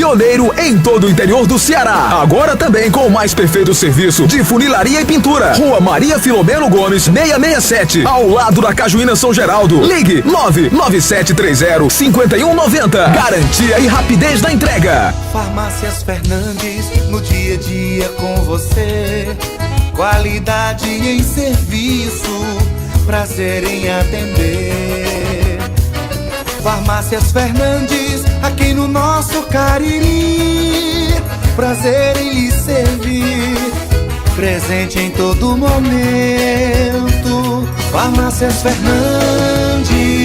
pioneiro em todo o interior do Ceará. Agora também com o mais perfeito serviço de funilaria e pintura. Rua Maria Filomeno Gomes, 667, ao lado da Cajuína São Geraldo. Ligue 99730-5190. Garantia e rapidez na entrega. Farmácias Fernandes, no dia a dia com você. Qualidade em serviço, prazer em atender. Farmácias Fernandes, aqui no nosso Cariri. Prazer em lhe servir, presente em todo momento. Farmácias Fernandes.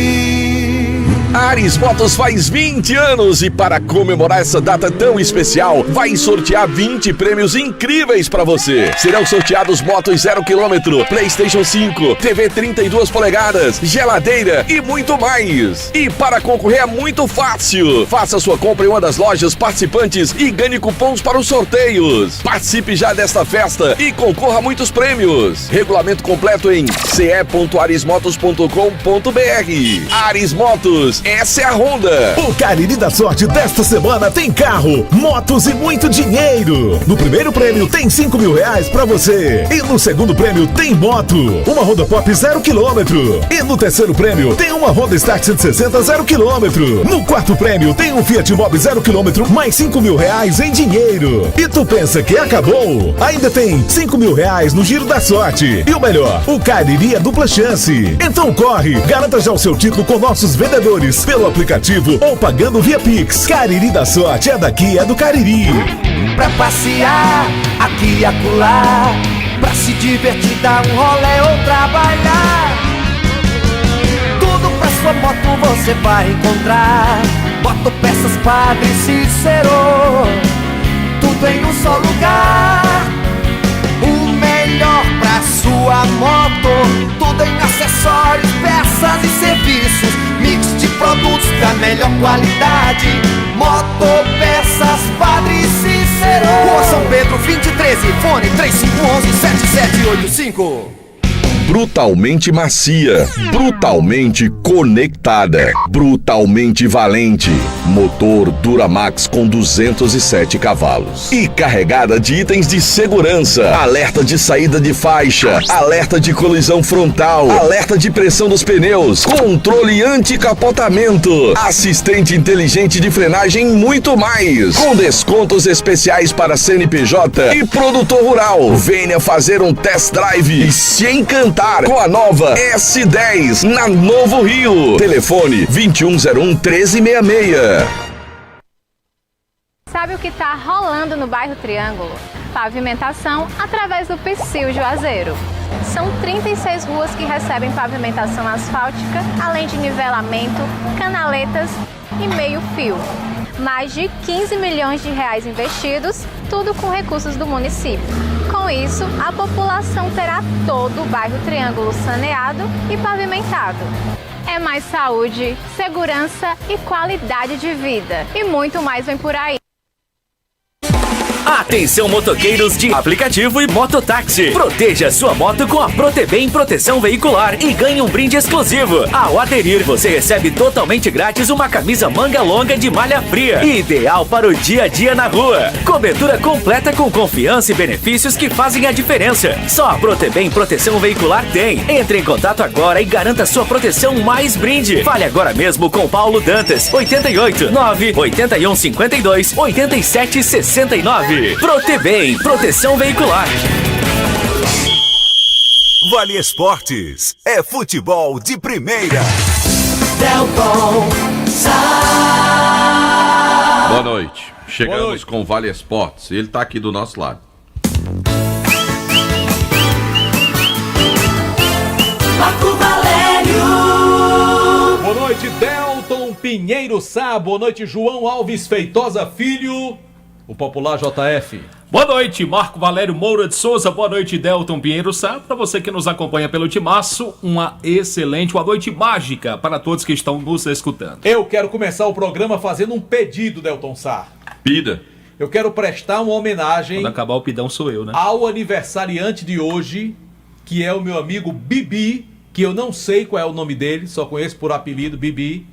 Ares Motos faz 20 anos e para comemorar essa data tão especial, vai sortear 20 prêmios incríveis para você. Serão sorteados motos 0 km, PlayStation 5, TV 32 polegadas, geladeira e muito mais. E para concorrer é muito fácil. Faça sua compra em uma das lojas participantes e ganhe cupons para os sorteios. Participe já desta festa e concorra a muitos prêmios. Regulamento completo em ce.arismotos.com.br. Ares Motos, essa é a Honda. O Cariri da Sorte desta semana tem carro, motos e muito dinheiro. No primeiro prêmio tem R$5.000 pra você. E no segundo prêmio tem moto, uma Honda Pop 0 km. E no terceiro prêmio tem uma Honda Start 160 0 km. No quarto prêmio tem um Fiat Mobi 0 km mais R$5.000 em dinheiro. E tu pensa que acabou? Ainda tem R$5.000 no Giro da Sorte. E o melhor, o Cariri é dupla chance. Então corre, garanta já o seu título com nossos vendedores pelo aplicativo ou pagando via Pix. Cariri da Sorte é daqui, é do Cariri. Pra passear aqui e acolá, pra se divertir, dar um rolê ou trabalhar. Tudo pra sua moto você vai encontrar. Motopeças Padre Cícero, tudo em um só lugar. O melhor pra sua moto, tudo em acessórios, peças e serviços. Mix de produtos da melhor qualidade. Motopeças Padre Cícero, Rua São Pedro 2013, fone 3511-7785. Brutalmente macia, brutalmente conectada, brutalmente valente. Motor Duramax com 207 cavalos. E carregada de itens de segurança. Alerta de saída de faixa, alerta de colisão frontal, alerta de pressão dos pneus, controle anti-capotamento, assistente inteligente de frenagem e muito mais. Com descontos especiais para CNPJ e produtor rural. Venha fazer um test drive e se encantar com a nova S10 na Novo Rio. Telefone 2101-1366. Sabe o que está rolando no bairro Triângulo? Pavimentação através do Psyu Juazeiro. São 36 ruas que recebem pavimentação asfáltica, além de nivelamento, canaletas e meio-fio. Mais de 15 milhões de reais investidos, tudo com recursos do município. Com isso, a população terá todo o bairro Triângulo saneado e pavimentado. É mais saúde, segurança e qualidade de vida. E muito mais vem por aí. Atenção motoqueiros de aplicativo e mototáxi. Proteja sua moto com a Protebem Proteção Veicular e ganhe um brinde exclusivo. Ao aderir, você recebe totalmente grátis uma camisa manga longa de malha fria, ideal para o dia a dia na rua. Cobertura completa com confiança e benefícios que fazem a diferença. Só a Protebem Proteção Veicular tem. Entre em contato agora e garanta sua proteção mais brinde. Fale agora mesmo com Paulo Dantas, 88 9 81 52 87 69. Protebem, proteção veicular. Vale Esportes é futebol de primeira. Delton Sá. Boa noite. Chegamos com o Vale Esportes. Ele está aqui do nosso lado. Marco Valério. Boa noite, Delton Pinheiro Sá. Boa noite, João Alves Feitosa Filho. O popular JF. Boa noite, Marco Valério Moura de Souza. Boa noite, Delton Pinheiro Sá. Para você que nos acompanha pelo Timaço, uma noite mágica para todos que estão nos escutando. Eu quero começar o programa fazendo um pedido, Delton Sá. Pida. Eu quero prestar uma homenagem. Quando acabar o pidão sou eu, né? Ao aniversariante de hoje, que é o meu amigo Bibi, que eu não sei qual é o nome dele, só conheço por apelido Bibi.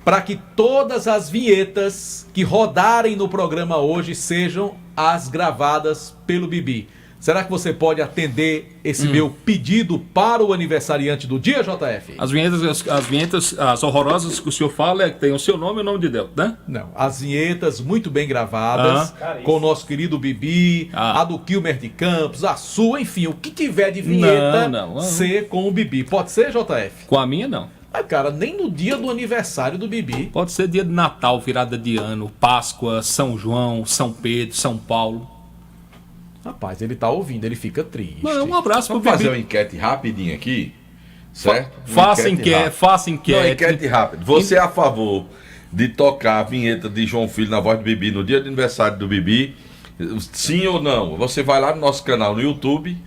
para que todas as vinhetas que rodarem no programa hoje sejam as gravadas pelo Bibi. Será que você pode atender esse meu pedido para o aniversariante do dia, JF? As vinhetas, as horrorosas que o senhor fala, é que tem o seu nome e o nome de Deus, né? Não, as vinhetas muito bem gravadas, com o nosso querido Bibi, a do Kilmer de Campos, a sua, enfim, o que tiver de vinheta, ser com o Bibi. Pode ser, JF? Com a minha, não. Ah, cara, nem no dia do aniversário do Bibi. Pode ser dia de Natal, virada de ano, Páscoa, São João, São Pedro, São Paulo. Rapaz, ele tá ouvindo, ele fica triste. Não, um abraço pro Vamos Bibi. fazer uma enquete rapidinho aqui, certo? Faça enquete. Não, enquete rápida. Você é a favor de tocar a vinheta de João Filho na voz do Bibi no dia de aniversário do Bibi? Sim ou não? Você vai lá no nosso canal no YouTube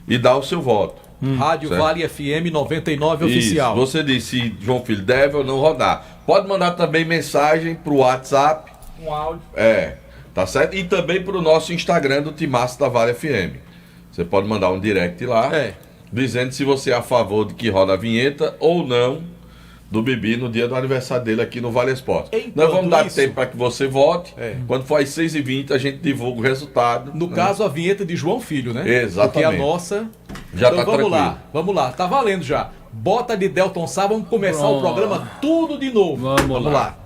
e dá o seu voto. Rádio certo? Vale FM 99 Isso. oficial. Você diz se João Filho deve ou não rodar. Pode mandar também mensagem pro WhatsApp. Um áudio. Tá certo? E também pro nosso Instagram do Timaço da Vale FM. Você pode mandar um direct lá, dizendo se você é a favor de que roda a vinheta ou não do Bibi no dia do aniversário dele aqui no Vale Esporte. Nós vamos dar tempo para que você vote. Quando for às 6h20, a gente divulga o resultado. No caso, a vinheta de João Filho, né? Exatamente. Porque a nossa... Já então tá vamos lá, tá valendo já. Bota de Delton Sá, vamos começar o programa tudo de novo. Vamos lá.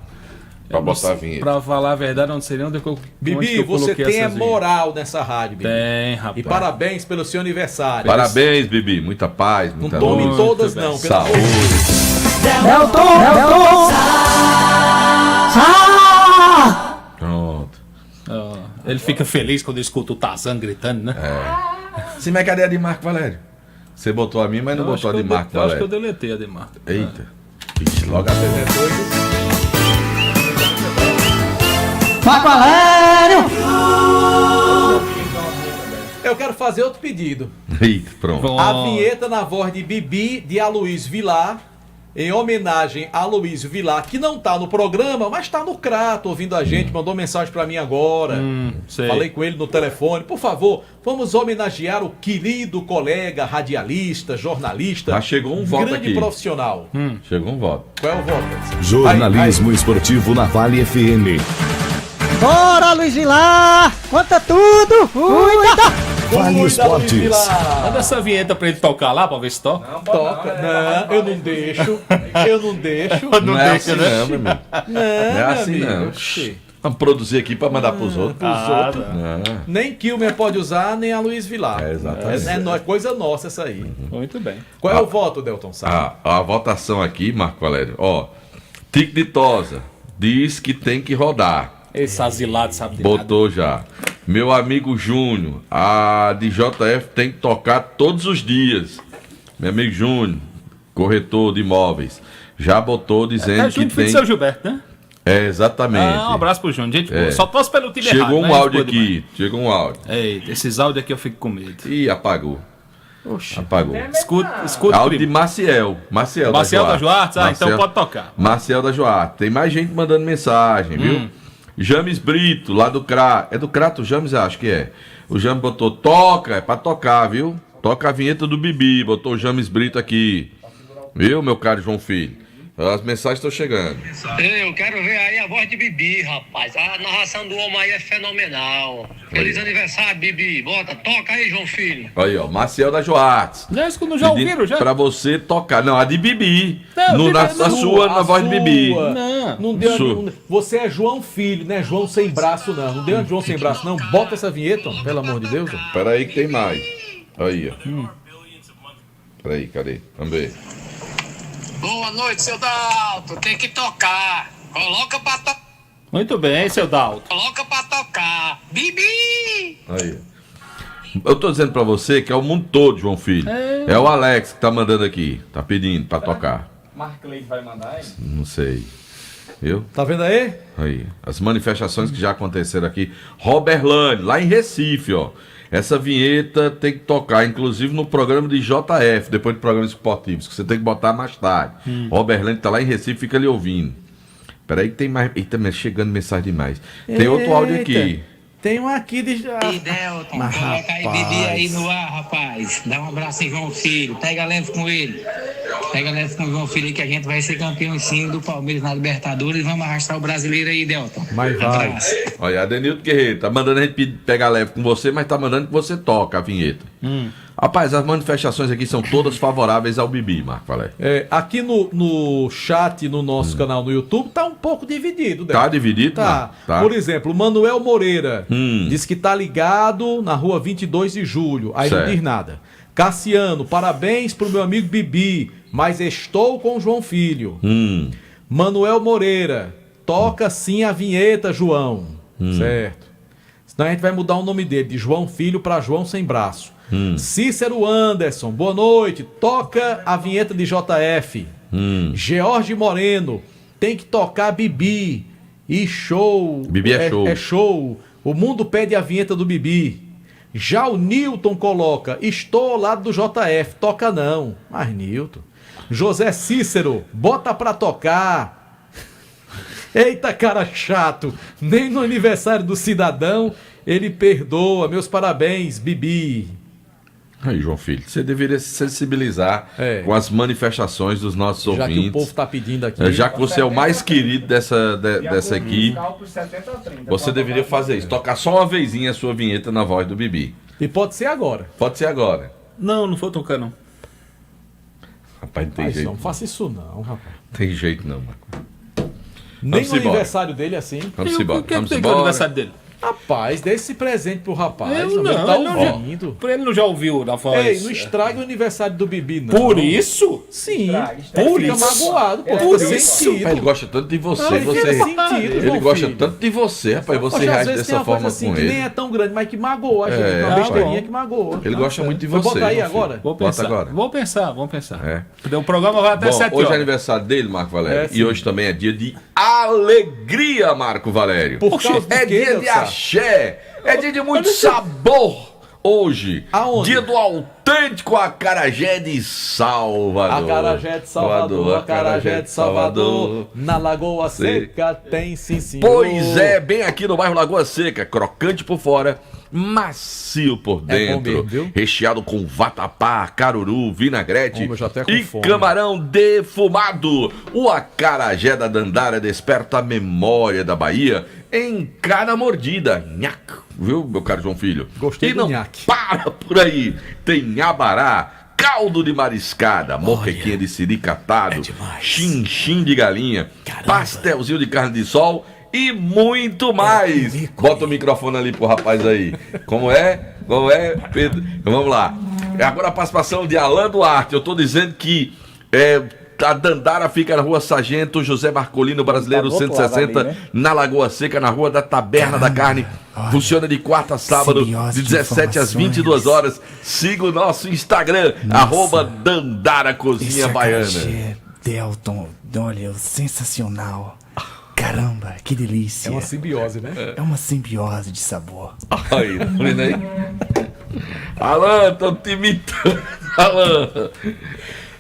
Pra botar a vinheta. Pra falar a verdade, não sei nem onde eu Bibi, você tem moral nessa rádio, Bibi. Tem, rapaz. E parabéns pelo seu aniversário. Parabéns, Bibi. Muita paz, muita Não tome luz. todas não, pelo amor de Saúde. Delton! Pronto. Ele fica feliz quando escuta o Tarzan gritando, né? Sim, mas cadê a de Marco Valério? Você botou a mim, mas não botou a de Marco Eu acho que Valério. eu deletei a de Marco. Eita. Ixi, logo a Marco Valério! Eu quero fazer outro pedido. Eita, pronto. A vinheta na voz de Bibi, de Aloysio Vilar, em homenagem a Aloysio Vilar, que não tá no programa, mas tá no Crato ouvindo a gente, mandou mensagem pra mim agora. Sei. Falei com ele no telefone. Por favor, vamos homenagear o querido colega, radialista, jornalista. Já chegou um voto grande aqui. profissional. Chegou um voto. Qual é o voto? Jornalismo esportivo na Vale FM. Bora, Luiz Vilar! Conta tudo! Cuida! Vale Esportes. Manda essa vinheta pra ele tocar lá, pra ver se toca. Toca. Não, eu não deixo. Eu não deixo. Não é assim não, meu amigo. Não é assim amigo. não. Oxi. Vamos produzir aqui pra mandar pros outros. Não. Nem Kilmer pode usar, nem a Luiz Vilar. Exatamente. É coisa nossa essa aí. Muito bem. Qual é o voto, Delton Sá? A votação aqui, Marco Valério, ó. Tique de Tosa diz que tem que rodar. Esse asilado sabe de nada. Botou já. Meu amigo Júnior, a de JF tem que tocar todos os dias. Meu amigo Júnior, corretor de imóveis, já botou dizendo que Júnior tem... de seu Gilberto, né? Exatamente. Um abraço pro Júnior. Gente, boa. Só torce pelo time errado. Chegou um né? áudio aqui. Chegou um áudio. Eita, esses áudios aqui eu fico com medo. Ih, apagou. Oxi. Apagou. Escuta Áudio de primo. Marciel. Marciel da Joarte? Ah, então pode tocar. Marciel da Joarte. Tem mais gente mandando mensagem, viu? James Brito, lá do Crato. É do Crato o James? Acho que é. O James botou, toca, é pra tocar, viu? Toca a vinheta do Bibi, botou o James Brito aqui. Viu, meu caro João Filho? As mensagens estão chegando. Eu quero ver aí a voz de Bibi, rapaz. A narração do homem aí é fenomenal. Feliz aniversário, Bibi. Bota, toca aí, João Filho. Aí, ó, Marciel da Joarte. Não é isso que não já ouviram, já? Pra você tocar. Não, a de Bibi. Não, na sua, na voz de Bibi. Não deu. Você é João Filho, né? João sem braço, não. Não deu João sem braço, não. Bota essa vinheta, ó, pelo amor de Deus. Ó. Pera aí que tem mais. Aí, ó. Pera aí, cadê? Vamos ver. Boa noite, seu Dalto. Tem que tocar. Coloca pra tocar. Muito bem, seu Dalto. Coloca pra tocar. Bibi! Aí. Eu tô dizendo pra você que é o mundo todo, João Filho. É o Alex que tá mandando aqui. Tá pedindo pra tocar. Marclay vai mandar, hein? Não sei. Viu? Tá vendo aí? Aí. As manifestações que já aconteceram aqui. Roberlane, lá em Recife, ó. Essa vinheta tem que tocar, inclusive no programa de JF, depois de programas esportivos, que você tem que botar mais tarde. Roberlane tá lá em Recife, fica ali ouvindo. Peraí que tem mais. Eita, chegando mensagem demais. Tem outro áudio aqui. Tem um aqui de. E Delton, coloca aí Bibi aí no ar, rapaz. Dá um abraço em João Filho. Pega leve com ele. Pega leve com o João Filho que a gente vai ser campeão sim do Palmeiras na Libertadores e vamos arrastar o brasileiro aí, Delton. Mas vai. Abraço. Olha, Adenildo Guerreiro, tá mandando a gente pegar leve com você, mas tá mandando que você toca a vinheta. Rapaz, as manifestações aqui são todas favoráveis ao Bibi, Marco Valério. Aqui no chat, no nosso canal no YouTube, tá um pouco dividido. Tá dividido? Tá. Tá. Por exemplo, o Manuel Moreira diz que tá ligado na rua 22 de julho. Aí Certo. não diz nada. Cassiano, parabéns pro meu amigo Bibi, mas estou com o João Filho. Manuel Moreira, toca sim a vinheta, João. Certo. Senão a gente vai mudar o nome dele, de João Filho para João Sem Braço. Cícero Anderson, boa noite, toca a vinheta de JF. George Moreno, tem que tocar Bibi. E show. Bibi é show. É show. O mundo pede a vinheta do Bibi. Já o Newton coloca, estou ao lado do JF, toca não. Mas Newton. José Cícero, bota pra tocar. Eita cara chato, nem no aniversário do cidadão ele perdoa. Meus parabéns, Bibi. Aí, João Filho, você deveria se sensibilizar com as manifestações dos nossos Já ouvintes. que o povo tá pedindo aqui. Já que você é o mais querido dessa equipe, você deveria fazer isso. Tocar só uma vezinha a sua vinheta na voz do Bibi. E pode ser agora. Pode ser agora. Não vou tocar, não. Rapaz, não tem Mas jeito. não faça isso não, rapaz. Tem jeito não, Marco. Nem Vamos no embora. aniversário dele assim. Vamos embora. O que Vamos tem que é o embora. aniversário dele? Rapaz, dê esse presente pro rapaz. Eu Ele não, tá ele não ouvindo. Ele não já ouviu na voz. Ei, não estrague o aniversário do Bibi, não. Por isso? Sim. Por Ele fica isso? magoado, pô. Por Fica isso? sentido. Ele gosta tanto de você. Não, você... fica sentido, Ele João gosta Filho. tanto de você, rapaz. Você Poxa, às reage vezes tem dessa uma forma coisa assim com que ele. nem é tão grande, mas que magoa a gente. Uma tá besteirinha bom. que magoa. Ele gosta muito de Mas você. bota aí João Filho. agora. Vou Bota pensar. agora. Vamos pensar. O programa vai até Bom, 7 hoje horas. é aniversário dele, Marco Valério. sim. E hoje também é dia de alegria, Marco Valério. Por causa de É quê, dia meu de safo? axé. É dia de muito sabor. Hoje, Aonde? dia do autêntico acarajé de Salvador. Acarajé de Salvador, acarajé de Salvador. Na Lagoa Seca tem sim, senhor. Pois é, bem aqui no bairro Lagoa Seca, crocante por fora, macio por bom dentro, mesmo, viu? recheado com vatapá, caruru, vinagrete Homem, eu já até com e fome. camarão defumado. O acarajé da Dandara desperta a memória da Bahia em cada mordida. Nhac, viu, meu caro João Filho? Gostei e do não nhaque. para por aí. Tem abará, caldo de mariscada, moquequinha de siri catado, chinchim de galinha, pastelzinho de carne de sol e muito mais. Bota o microfone ali pro rapaz aí. Como é? Pedro? Vamos lá. Agora a participação de Alain Duarte. Eu tô dizendo que a Dandara fica na rua Sargento José Marcolino Brasileiro Tá do outro 160, lado ali, né? na Lagoa Seca, na rua da Taberna da Carne. Funciona de quarta a sábado, simbiose de de 17 às informações. 22 horas. Siga o nosso Instagram, @Dandara Cozinha Baiana. acarajé, Delton, olha, sensacional. Caramba, que delícia. É uma simbiose, né? É uma simbiose de sabor. Aí, tá vendo aí? Alan, tô te imitando, Alan.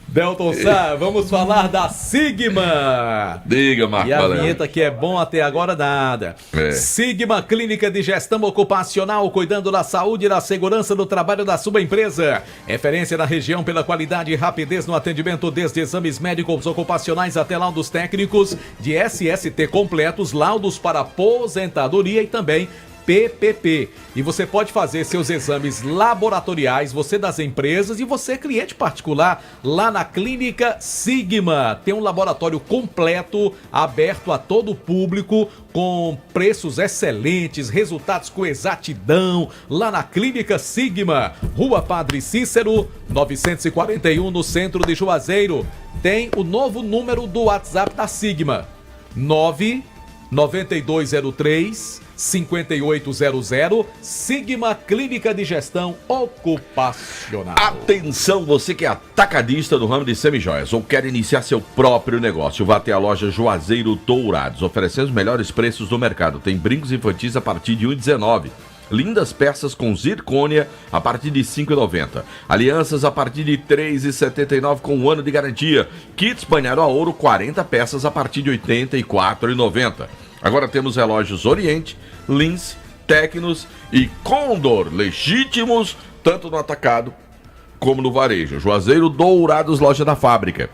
Delton Sá, vamos falar da Sigma. Diga, Marco E a Valério. vinheta que é bom até agora nada. É. Sigma Clínica de Gestão Ocupacional, cuidando da saúde e da segurança do trabalho da sua empresa. Referência na região pela qualidade e rapidez no atendimento, desde exames médicos ocupacionais até laudos técnicos de SST completos, laudos para aposentadoria e também PPP. E você pode fazer seus exames laboratoriais, você das empresas e você cliente particular, lá na Clínica Sigma. Tem um laboratório completo, aberto a todo o público, com preços excelentes, resultados com exatidão, lá na Clínica Sigma, Rua Padre Cícero, 941, no centro de Juazeiro. Tem o novo número do WhatsApp da Sigma, 99203-5800, Sigma Clínica de Gestão Ocupacional. Atenção, você que é atacadista do ramo de semijoias ou quer iniciar seu próprio negócio, vá até a loja Juazeiro Dourados. Oferecemos os melhores preços do mercado. Tem brincos infantis a partir de R$ 1,19. Lindas peças com zircônia a partir de R$ 5,90. Alianças a partir de R$ 3,79 com 1 ano de garantia. Kits banhado a ouro, 40 peças a partir de R$ 84,90. Agora temos relógios Oriente, Lince, Tecnos e Condor legítimos, tanto no atacado como no varejo. Juazeiro Dourados, loja da fábrica.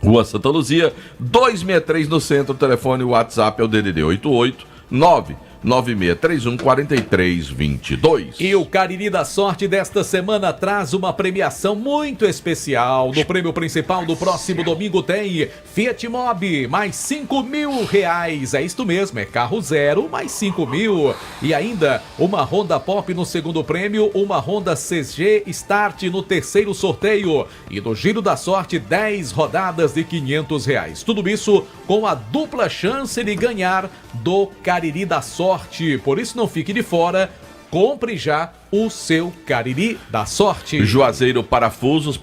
Rua Santa Luzia, 263 no centro. O telefone, o WhatsApp é o DDD 88 99631 4322. E o Cariri da Sorte desta semana traz uma premiação muito especial. No prêmio principal do próximo domingo tem Fiat Mobi, mais R$5.000. É isto mesmo, é carro zero, mais 5.000. E ainda uma Honda Pop no segundo prêmio, uma Honda CG Start no terceiro sorteio. E no Giro da Sorte, 10 rodadas de R$500. Tudo isso com a dupla chance de ganhar do Cariri da Sorte. Por isso não fique de fora, compre já o seu Cariri da Sorte. Juazeiro Parafusos,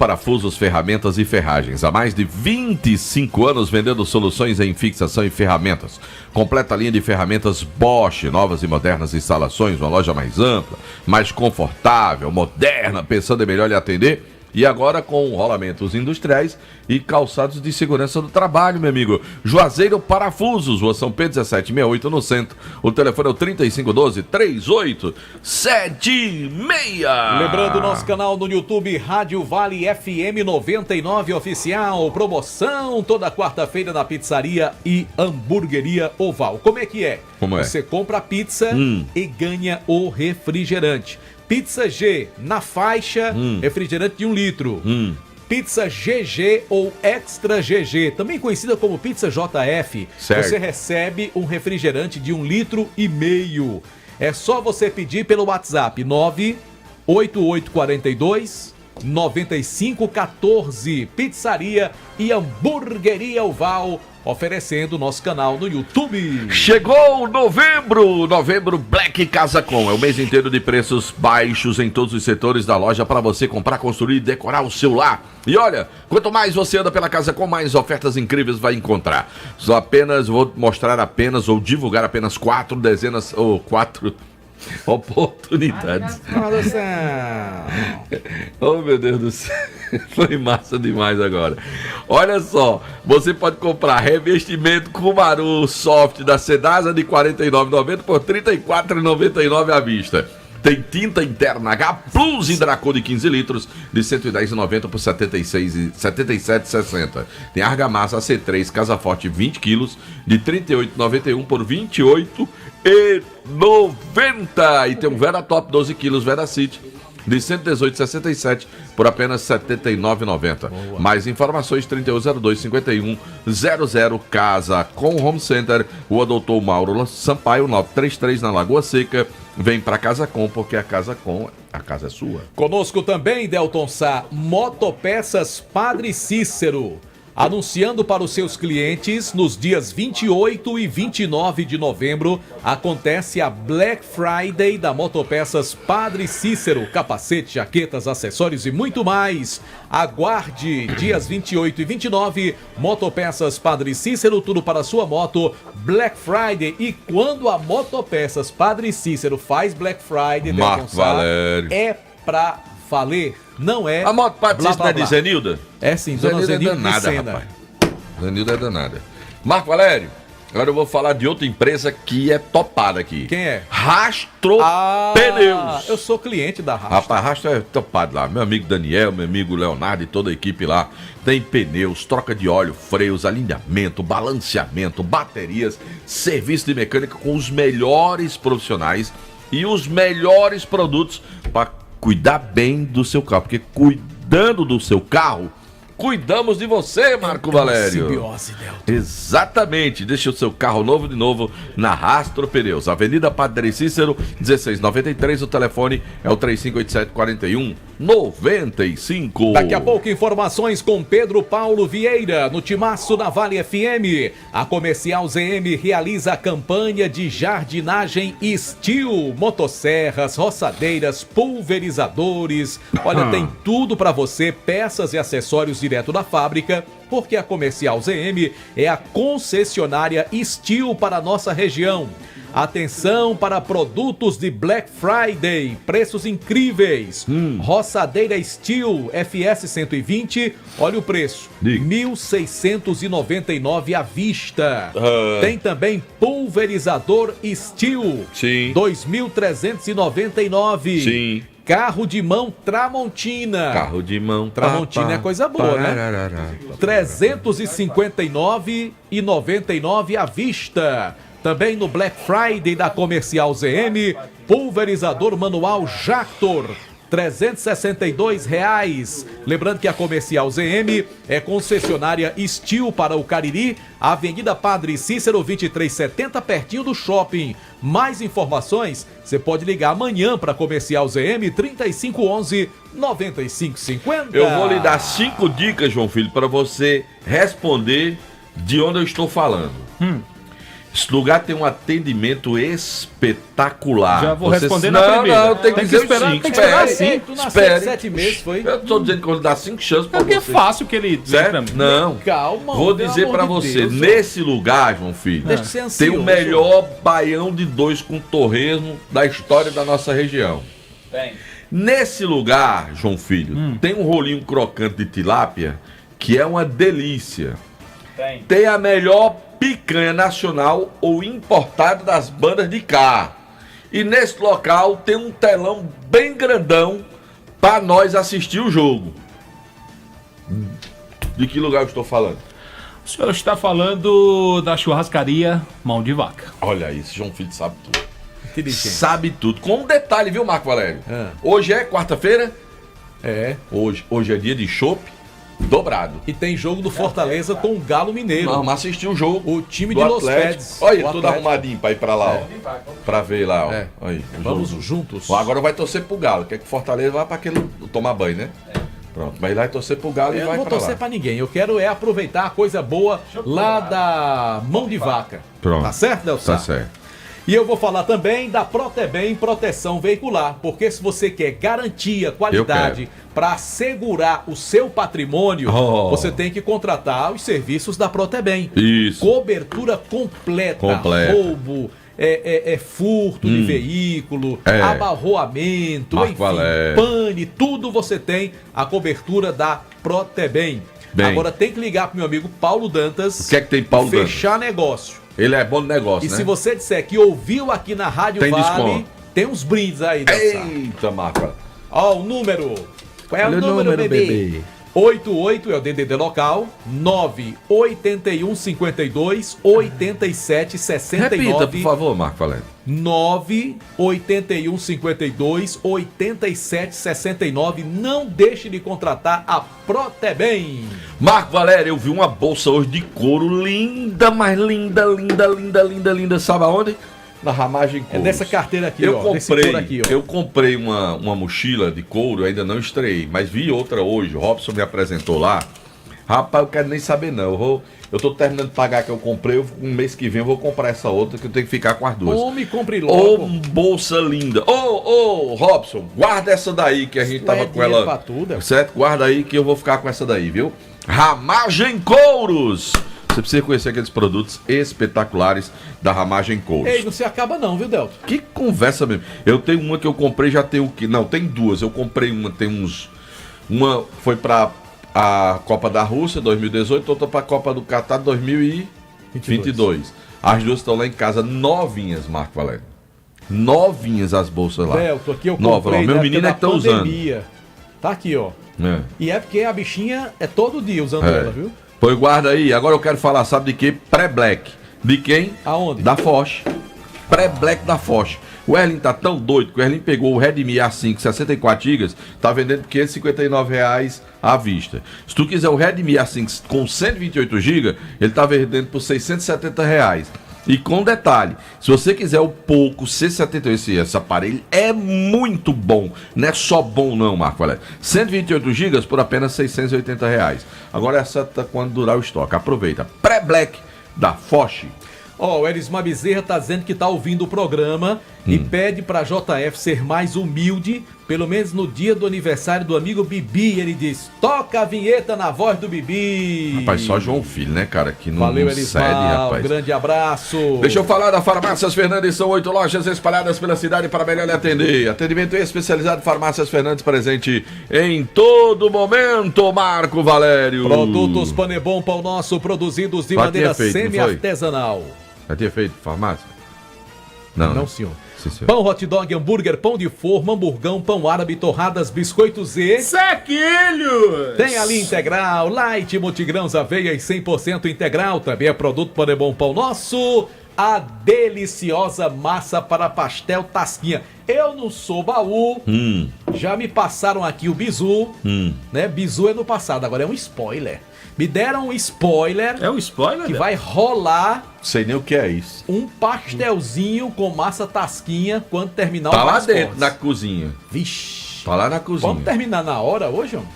ferramentas e ferragens. Há mais de 25 anos vendendo soluções em fixação e ferramentas. Completa linha de ferramentas Bosch, novas e modernas instalações, uma loja mais ampla, mais confortável, moderna, pensando em melhor lhe atender. E agora com rolamentos industriais e calçados de segurança do trabalho, meu amigo. Juazeiro Parafusos, Rua São Pedro 1768 no centro. O telefone é o 3512-3876. Lembrando o nosso canal no YouTube, Rádio Vale FM 99 Oficial. Promoção toda quarta-feira na pizzaria e hamburgueria Oval. Como é que é? Como é? Você compra a pizza e ganha o refrigerante. Pizza G na faixa, refrigerante de 1 litro. Pizza GG ou Extra GG, também conhecida como Pizza JF. Certo. Você recebe um refrigerante de 1,5 litros. É só você pedir pelo WhatsApp 98842 9514. Pizzaria e hamburgueria Oval, oferecendo nosso canal no YouTube. Chegou novembro Black Casa Com. É o mês inteiro de preços baixos em todos os setores da loja para você comprar, construir e decorar o seu lar. E olha, quanto mais você anda pela Casa Com, mais ofertas incríveis vai encontrar. Vou mostrar apenas ou divulgar apenas 4 oportunidades. Oh, meu Deus do céu. Foi massa demais agora. Olha só, você pode comprar revestimento Kumaru Soft da Sedasa de R$ 49,90 por R$ 34,99 à vista. Tem tinta interna H Plus Hidracor de 15 litros de R$ 110,90 por R$ 77,60. Tem argamassa C3 Casa Forte 20 quilos de R$ 38,91 por R$ 28,90. E tem um Vera Top 12 quilos Vera City de R$ 118,67 por apenas R$ 79,90. Mais informações 3102-5100. Casa Com Home Center, Rua Doutor Mauro Sampaio 933 na Lagoa Seca. Vem pra Casa Com, porque a Casa Com, a casa é sua. Conosco também, Delton Sá, Motopeças Padre Cícero. Anunciando para os seus clientes, nos dias 28 e 29 de novembro, acontece a Black Friday da Motopeças Padre Cícero. Capacete, jaquetas, acessórios e muito mais. Aguarde, dias 28 e 29, Motopeças Padre Cícero, tudo para a sua moto. Black Friday. E quando a Motopeças Padre Cícero faz Black Friday, Marco Valério, é pra valer. Não é. A moto Patrícia não é de Zenilda? É sim, dona Zenilda é danada, rapaz. Zenilda é danada. Marco Valério, agora eu vou falar de outra empresa que é topada aqui. Quem é? Rastro Pneus. Eu sou cliente da Rastro. Rapaz, Rastro é topado lá. Meu amigo Daniel, meu amigo Leonardo e toda a equipe lá. Tem pneus, troca de óleo, freios, alinhamento, balanceamento, baterias, serviço de mecânica com os melhores profissionais e os melhores produtos para cuidar bem do seu carro, porque cuidando do seu carro, cuidamos de você, Marco Valério. Simbiose, Delton. Exatamente. Deixa o seu carro novo de novo na Rastro Pneus. Avenida Padre Cícero, 1693. O telefone é o 3587-4195. Daqui a pouco, informações com Pedro Paulo Vieira, no Timaço na Vale FM. A Comercial ZM realiza a campanha de jardinagem Steel. Motosserras, roçadeiras, pulverizadores. Olha, tem tudo para você, peças e acessórios direto da fábrica, porque a Comercial ZM é a concessionária Steel para a nossa região. Atenção para produtos de Black Friday, preços incríveis. Roçadeira Steel FS 120, olha o preço, R$ 1.699 à vista. Tem também pulverizador Steel, sim, R$ 2.399. Sim. Carro de mão Tramontina. Carro de mão. Tramontina é coisa boa, né? 359,99 à vista. Também no Black Friday da Comercial ZM, pulverizador manual Jactor, R$362. Lembrando que a Comercial ZM é concessionária Steel para o Cariri, Avenida Padre Cícero 2370, pertinho do shopping. Mais informações, você pode ligar amanhã para a Comercial ZM 3511-9550. Eu vou lhe dar 5 dicas, João Filho, para você responder de onde eu estou falando. Esse lugar tem um atendimento espetacular. Já vou responder na primeira. Não, tem que dizer esperar, sim. tem que esperar sim. Tu nasceu 7 meses, foi? Eu tô dizendo que eu vou dar 5 chances pra Porque você. é fácil que ele diz pra mim. Não. Calma, Vou pelo dizer amor pra de você, Deus, nesse lugar, João Filho, Deixa de ser tem ansioso. o melhor baião de 2 com torresmo da história da nossa região. Tem. Nesse lugar, João Filho, tem um rolinho crocante de tilápia que é uma delícia. Tem a melhor picanha nacional ou importada das bandas de cá. E nesse local tem um telão bem grandão para nós assistir o jogo. De que lugar eu estou falando? O senhor está falando da churrascaria Mão de Vaca. Olha isso, João Filho sabe tudo. Inteligente. Sabe tudo. Com um detalhe, viu, Marco Valério? Hoje é quarta-feira? É. Hoje é dia de chopp dobrado. E tem jogo do Fortaleza com o Galo Mineiro. Vamos assistir o jogo. O time do de Los Atlético. Peds. Olha, O tudo Atlético. arrumadinho pra ir pra lá, ó. Pra ver lá, ó. É. Aí, o Vamos jogo. juntos. Ó, agora vai torcer pro Galo. Quer que o Fortaleza vá pra aquele tomar banho, né? Pronto, mas ele vai torcer pro Galo e Eu vai não vou pra torcer lá. pra ninguém. Eu quero aproveitar a coisa boa lá da Mão de Vaca. Pronto. Tá certo, Delson? Tá certo. E eu vou falar também da Protebem Proteção Veicular, porque se você quer garantia, qualidade para assegurar o seu patrimônio, você tem que contratar os serviços da Protebem. Isso. Cobertura completa. Roubo, furto de veículo, abarroamento, Marco enfim, Valério. pane, tudo você tem a cobertura da Protebem. Bem. Agora tem que ligar pro meu amigo Paulo Dantas. O que é que tem Paulo Dantas? Fechar negócio. Ele é bom de negócio, E né? se você disser que ouviu aqui na Rádio Tem Vale, desconto. tem uns brindes aí. Dançar. Eita, Marco. Ó, o número. Qual é Olha o número, bebê? 88 é o DDD local, 981 52 87 69. Repita, por favor, Marco Valério. 981 52 87 69. Não deixe de contratar a Protebem. Marco Valério, eu vi uma bolsa hoje de couro linda, mas linda, linda, linda, linda, linda. Sabe aonde? Na Ramagem Couro. É dessa carteira aqui, eu ó. Desse comprei, couro aqui, ó. eu comprei uma mochila de couro, ainda não estreiei, mas vi outra hoje. O Robson me apresentou lá. Rapaz, eu quero nem saber não. Eu tô terminando de pagar a que eu comprei. Um mês que vem eu vou comprar essa outra, que eu tenho que ficar com as duas. Homem, compre logo. Bolsa linda. Ô, Robson, guarda essa daí que a gente tava com ela. Pra tudo. Certo? Guarda aí que eu vou ficar com essa daí, viu? Ramagem Couros. Você precisa conhecer aqueles produtos espetaculares da Ramagem Couros. Ei, não se acaba não, viu, Delton? Que conversa mesmo. Eu tenho uma que eu comprei, já tem o que? Não, tem duas. Eu comprei uma, tem uns... Uma foi pra a Copa da Rússia 2018, outra pra Copa do Catar 2022. As duas estão lá em casa novinhas, Marco Valério. Novinhas as bolsas lá. Delton, aqui eu Nova, comprei ó, meu na menino época é que da tá usando. pandemia. Tá aqui, ó. É. E é porque a bichinha é todo dia usando É. ela, viu? Pois guarda aí. Agora eu quero falar, sabe de quê? Pré-Black. De quem? Aonde? Da Foch. Pré-Black da Foch. O Erlin tá tão doido que o Erlin pegou o Redmi A5 64 GB, tá vendendo por R$ 559 à vista. Se tu quiser o Redmi A5 com 128 GB, ele tá vendendo por R$ 670. E com detalhe, se você quiser o Poco C71, esse aparelho é muito bom. Não é só bom não, Marco Valério. 128 GB por apenas R$ 680. Agora essa tá quando durar o estoque. Aproveita. Pré-Black da Foch. Ó, o Erismar Bezerra tá dizendo que tá ouvindo o programa e pede pra JF ser mais humilde, pelo menos no dia do aniversário do amigo Bibi. Ele diz, toca a vinheta na voz do Bibi. Rapaz, só João Filho, né, cara? Que não, Valeu, não Erismar, cede, rapaz. um grande abraço. Deixa eu falar da Farmácias Fernandes, são 8 lojas espalhadas pela cidade para melhor lhe atender. Atendimento especializado, Farmácias Fernandes presente em todo momento, Marco Valério. Produtos Panebon Pão Nosso, produzidos de Já maneira tinha feito, não foi? semi-artesanal. Já tinha feito farmácia? Não, senhor. Pão, hot dog, hambúrguer, pão de forma, hamburgão, pão árabe, torradas, biscoitos e... Sequilhos! Tem ali integral, light, multigrãos, aveia e 100% integral. Também é produto para é bom pão nosso. A deliciosa massa para pastel Tasquinha. Eu não sou baú. Já me passaram aqui o bizu. Né? Bizu é no passado, agora é um spoiler. Me deram um spoiler. É um spoiler? Que vai rolar. Sei nem o que é isso. Um pastelzinho com massa Tasquinha quando terminar tá o lá transporte. dentro, na cozinha. Vixe. Tá lá na cozinha. Vamos terminar na hora hoje, homem?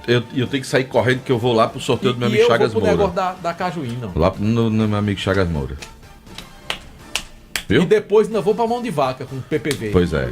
Eu tenho que sair correndo que eu vou lá pro sorteio do meu amigo Chagas Moura. E eu vou pro negócio da Cajuína, não. Lá no meu amigo Chagas Moura. Viu? E depois ainda vou pra mão de vaca com o PPV. Pois é.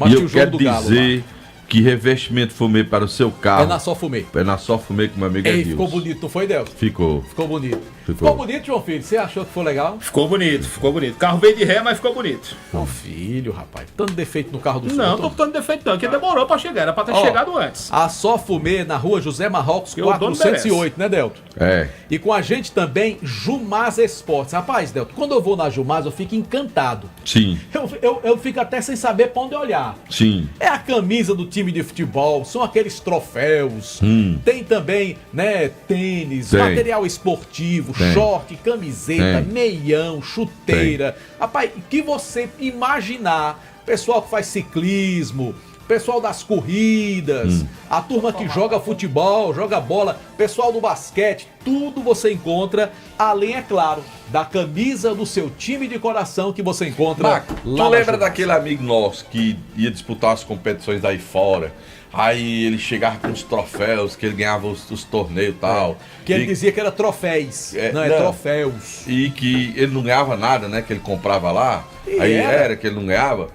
E eu quero dizer que revestimento fumê para o seu carro... É na Só Fumê. É na Só Fumê com meu amigo Ei, Edilson. ficou bonito, não foi, Delcio? Ficou. Ficou bonito. Ficou bonito, João Filho? Você achou que foi legal? Ficou bonito, ficou bonito. Carro veio de ré, mas ficou bonito. João Filho, rapaz. Tanto defeito no carro do senhor. Não, tô botando defeito não, que demorou pra chegar. Era pra ter chegado antes. A Só Fumê, na rua José Marrocos, 408, né, Delto? É. E com a gente também, Jumaz Esportes. Rapaz, Delto, quando eu vou na Jumaz, eu fico encantado. Sim. Eu fico até sem saber pra onde olhar. Sim. É a camisa do time de futebol, são aqueles troféus. Tem também, né, tênis, material esportivo, short, camiseta, meião, chuteira. Rapaz, o que você imaginar, pessoal que faz ciclismo, pessoal das corridas, a turma que joga futebol, joga bola, pessoal do basquete, tudo você encontra, além, é claro, da camisa do seu time de coração que você encontra Marco, lá. Tu lembra daquele amigo nosso que ia disputar as competições aí fora? Aí ele chegava com os troféus, que ele ganhava os torneios e tal. Que ele dizia que era troféus. Não, troféus. E que ele não ganhava nada, né? Que ele comprava lá. E aí era que ele não ganhava.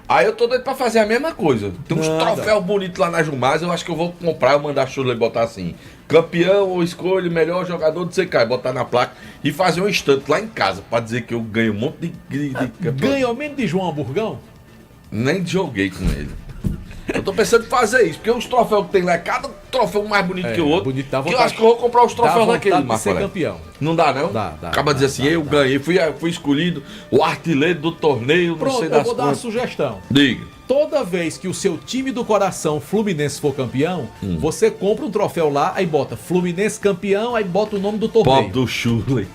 Aí eu tô doido pra fazer a mesma coisa. Tem uns troféus bonitos lá na Jumaz, eu acho que eu vou comprar, eu mandar a Chula e botar assim: campeão ou escolha, melhor jogador de Secai, botar na placa e fazer um estante lá em casa, pra dizer que eu ganho um monte de Ganhou menos de João Hamburgão? Nem joguei com ele. Eu tô pensando em fazer isso, porque os troféus que tem lá, cada troféu mais bonito que o outro. Bonito, que eu acho que eu vou comprar os troféus daquele, Marco. Campeão. Não dá, não? Dá. Acaba de dizer assim, eu ganhei, fui escolhido o artilheiro do torneio, pronto, não sei das das eu vou dar uma sugestão. Diga. Toda vez que o seu time do coração Fluminense for campeão, você compra um troféu lá, aí bota Fluminense campeão, aí bota o nome do torneio. Pobre do Chule.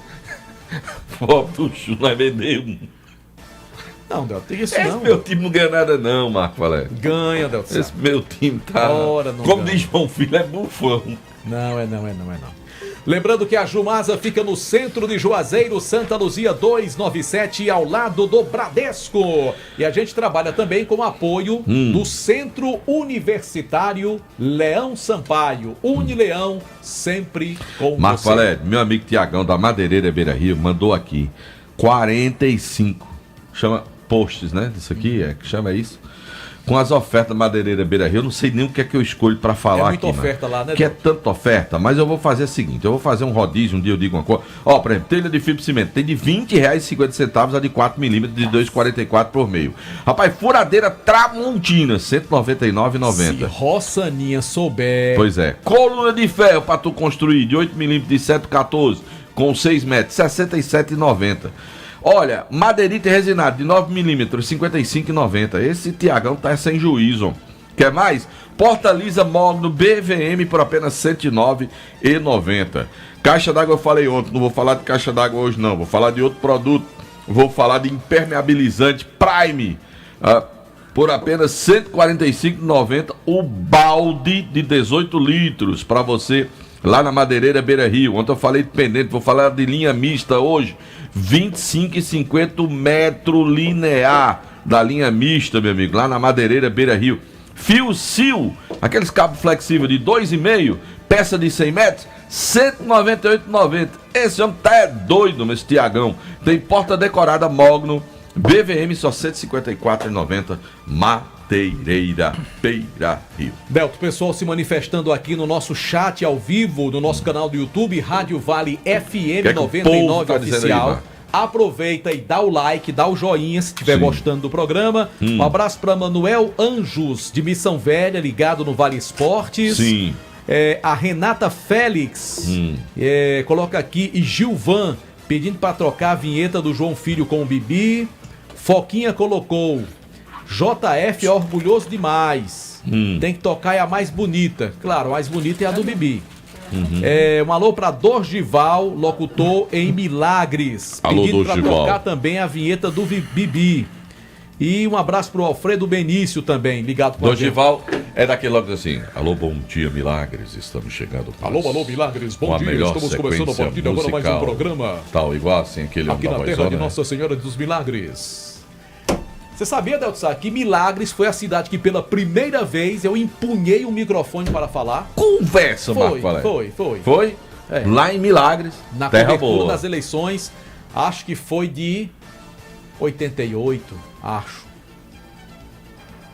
Pobre do Chule, vai vender um. Não, Delto, tem isso Esse não. meu time não ganha nada não, Marco Valério. Ganha, Delto. Esse meu time tá... Ora, não como ganha. diz João Filho, é bufão. Não. Lembrando que a Jumasa fica no centro de Juazeiro, Santa Luzia 297, ao lado do Bradesco. E a gente trabalha também com apoio do Centro Universitário Leão Sampaio. Unileão, sempre com Marco você. Valério, meu amigo Tiagão da Madeireira Beira Rio mandou aqui 45, chama posts, né? Isso aqui que chama isso. Com as ofertas Madeireira Beira Rio, eu não sei nem o que é que eu escolho pra falar aqui. É muita oferta lá, né? Que é tanta oferta, mas eu vou fazer o seguinte, eu vou fazer um rodízio, um dia eu digo uma coisa. Ó, por exemplo, telha de fibra de cimento, tem de R$20,50 a de 4mm de 2,44 por meio. Rapaz, furadeira Tramontina, R$199,90. Se Roçaninha souber... Pois é. Coluna de ferro pra tu construir, de 8mm de 7,14 com 6 metros, R$67,90. Olha, madeirite resinado de 9mm, R$55,90. Esse Tiagão tá sem juízo. Quer mais? Porta lisa Mogno BVM por apenas R$109,90. Caixa d'água eu falei ontem, não vou falar de caixa d'água hoje não. Vou falar de outro produto. Vou falar de impermeabilizante Prime. Por apenas R$145,90 o balde de 18 litros para você lá na Madeireira Beira Rio. Ontem eu falei de pendente, vou falar de linha mista hoje. 25,50 metro linear da linha mista, meu amigo, lá na Madeireira Beira Rio. Fio Sil, aqueles cabos flexíveis de 2,5, peça de 100 metros, R$198,90. Esse homem tá doido, meu Tiagão. Tem porta decorada Mogno, BVM só R$154,90. Madeireira Beira Rio. Delto, pessoal se manifestando aqui no nosso chat ao vivo, no nosso canal do YouTube, Rádio Vale FM 99 oficial. Aproveita e dá o like, dá o joinha se estiver gostando do programa. Um abraço para Manuel Anjos, de Missão Velha, ligado no Vale Esportes. Sim. A Renata Félix coloca aqui, e Gilvan, pedindo para trocar a vinheta do João Filho com o Bibi. Foquinha colocou: JF é orgulhoso demais. Tem que tocar, é a mais bonita. Claro, a mais bonita é a do Bibi. Um alô pra Dorgival, locutor em Milagres. Alô, pedindo pra Dorgival. tocar também a vinheta do Bibi. E um abraço pro Alfredo Benício também, ligado com a gente. Dorgival é daquele logo assim: alô, bom dia, Milagres, estamos chegando com Alô, Milagres, bom uma dia, melhor estamos começando a partir de agora mais um musical, programa tal, igual assim, aquele aqui na da terra vozona, de né? Nossa Senhora dos Milagres. Você sabia, Delton Sá, que Milagres foi a cidade que pela primeira vez eu empunhei um microfone para falar? Conversa, Marco Valério. Foi? Lá em Milagres, Na terra cobertura boa. das eleições, acho que foi de 88, acho.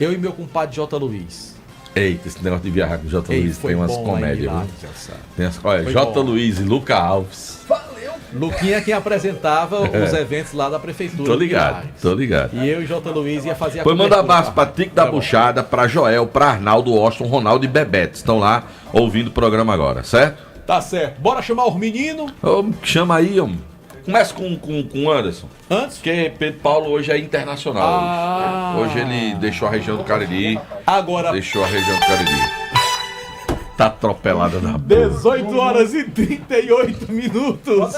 Eu e meu compadre J. Luiz. Eita, esse negócio de viajar com o J. Luiz foi tem umas bom lá em comédias. Milagres, viu? Delton Sá. Tem as, olha, Foi J. bom. Luiz e Luca Alves. Luquinha é quem apresentava os eventos lá da prefeitura. Tô de ligado, Milagres. tô ligado. E eu e J. Luiz ia fazer a Foi mandar cobertura, abraço pra Tico da Buchada, pra Joel, pra Arnaldo, Washington, Ronaldo e Bebeto. Estão lá ouvindo o programa agora, certo? Tá certo. Bora chamar os meninos. Chama aí, homem. Começa com o Anderson. Antes? Porque Pedro Paulo hoje é internacional. Ah. Hoje ele deixou a região do Cariri. Agora, Deixou a região do Cariri. Tá atropelada na boca. 18 horas e 38 minutos.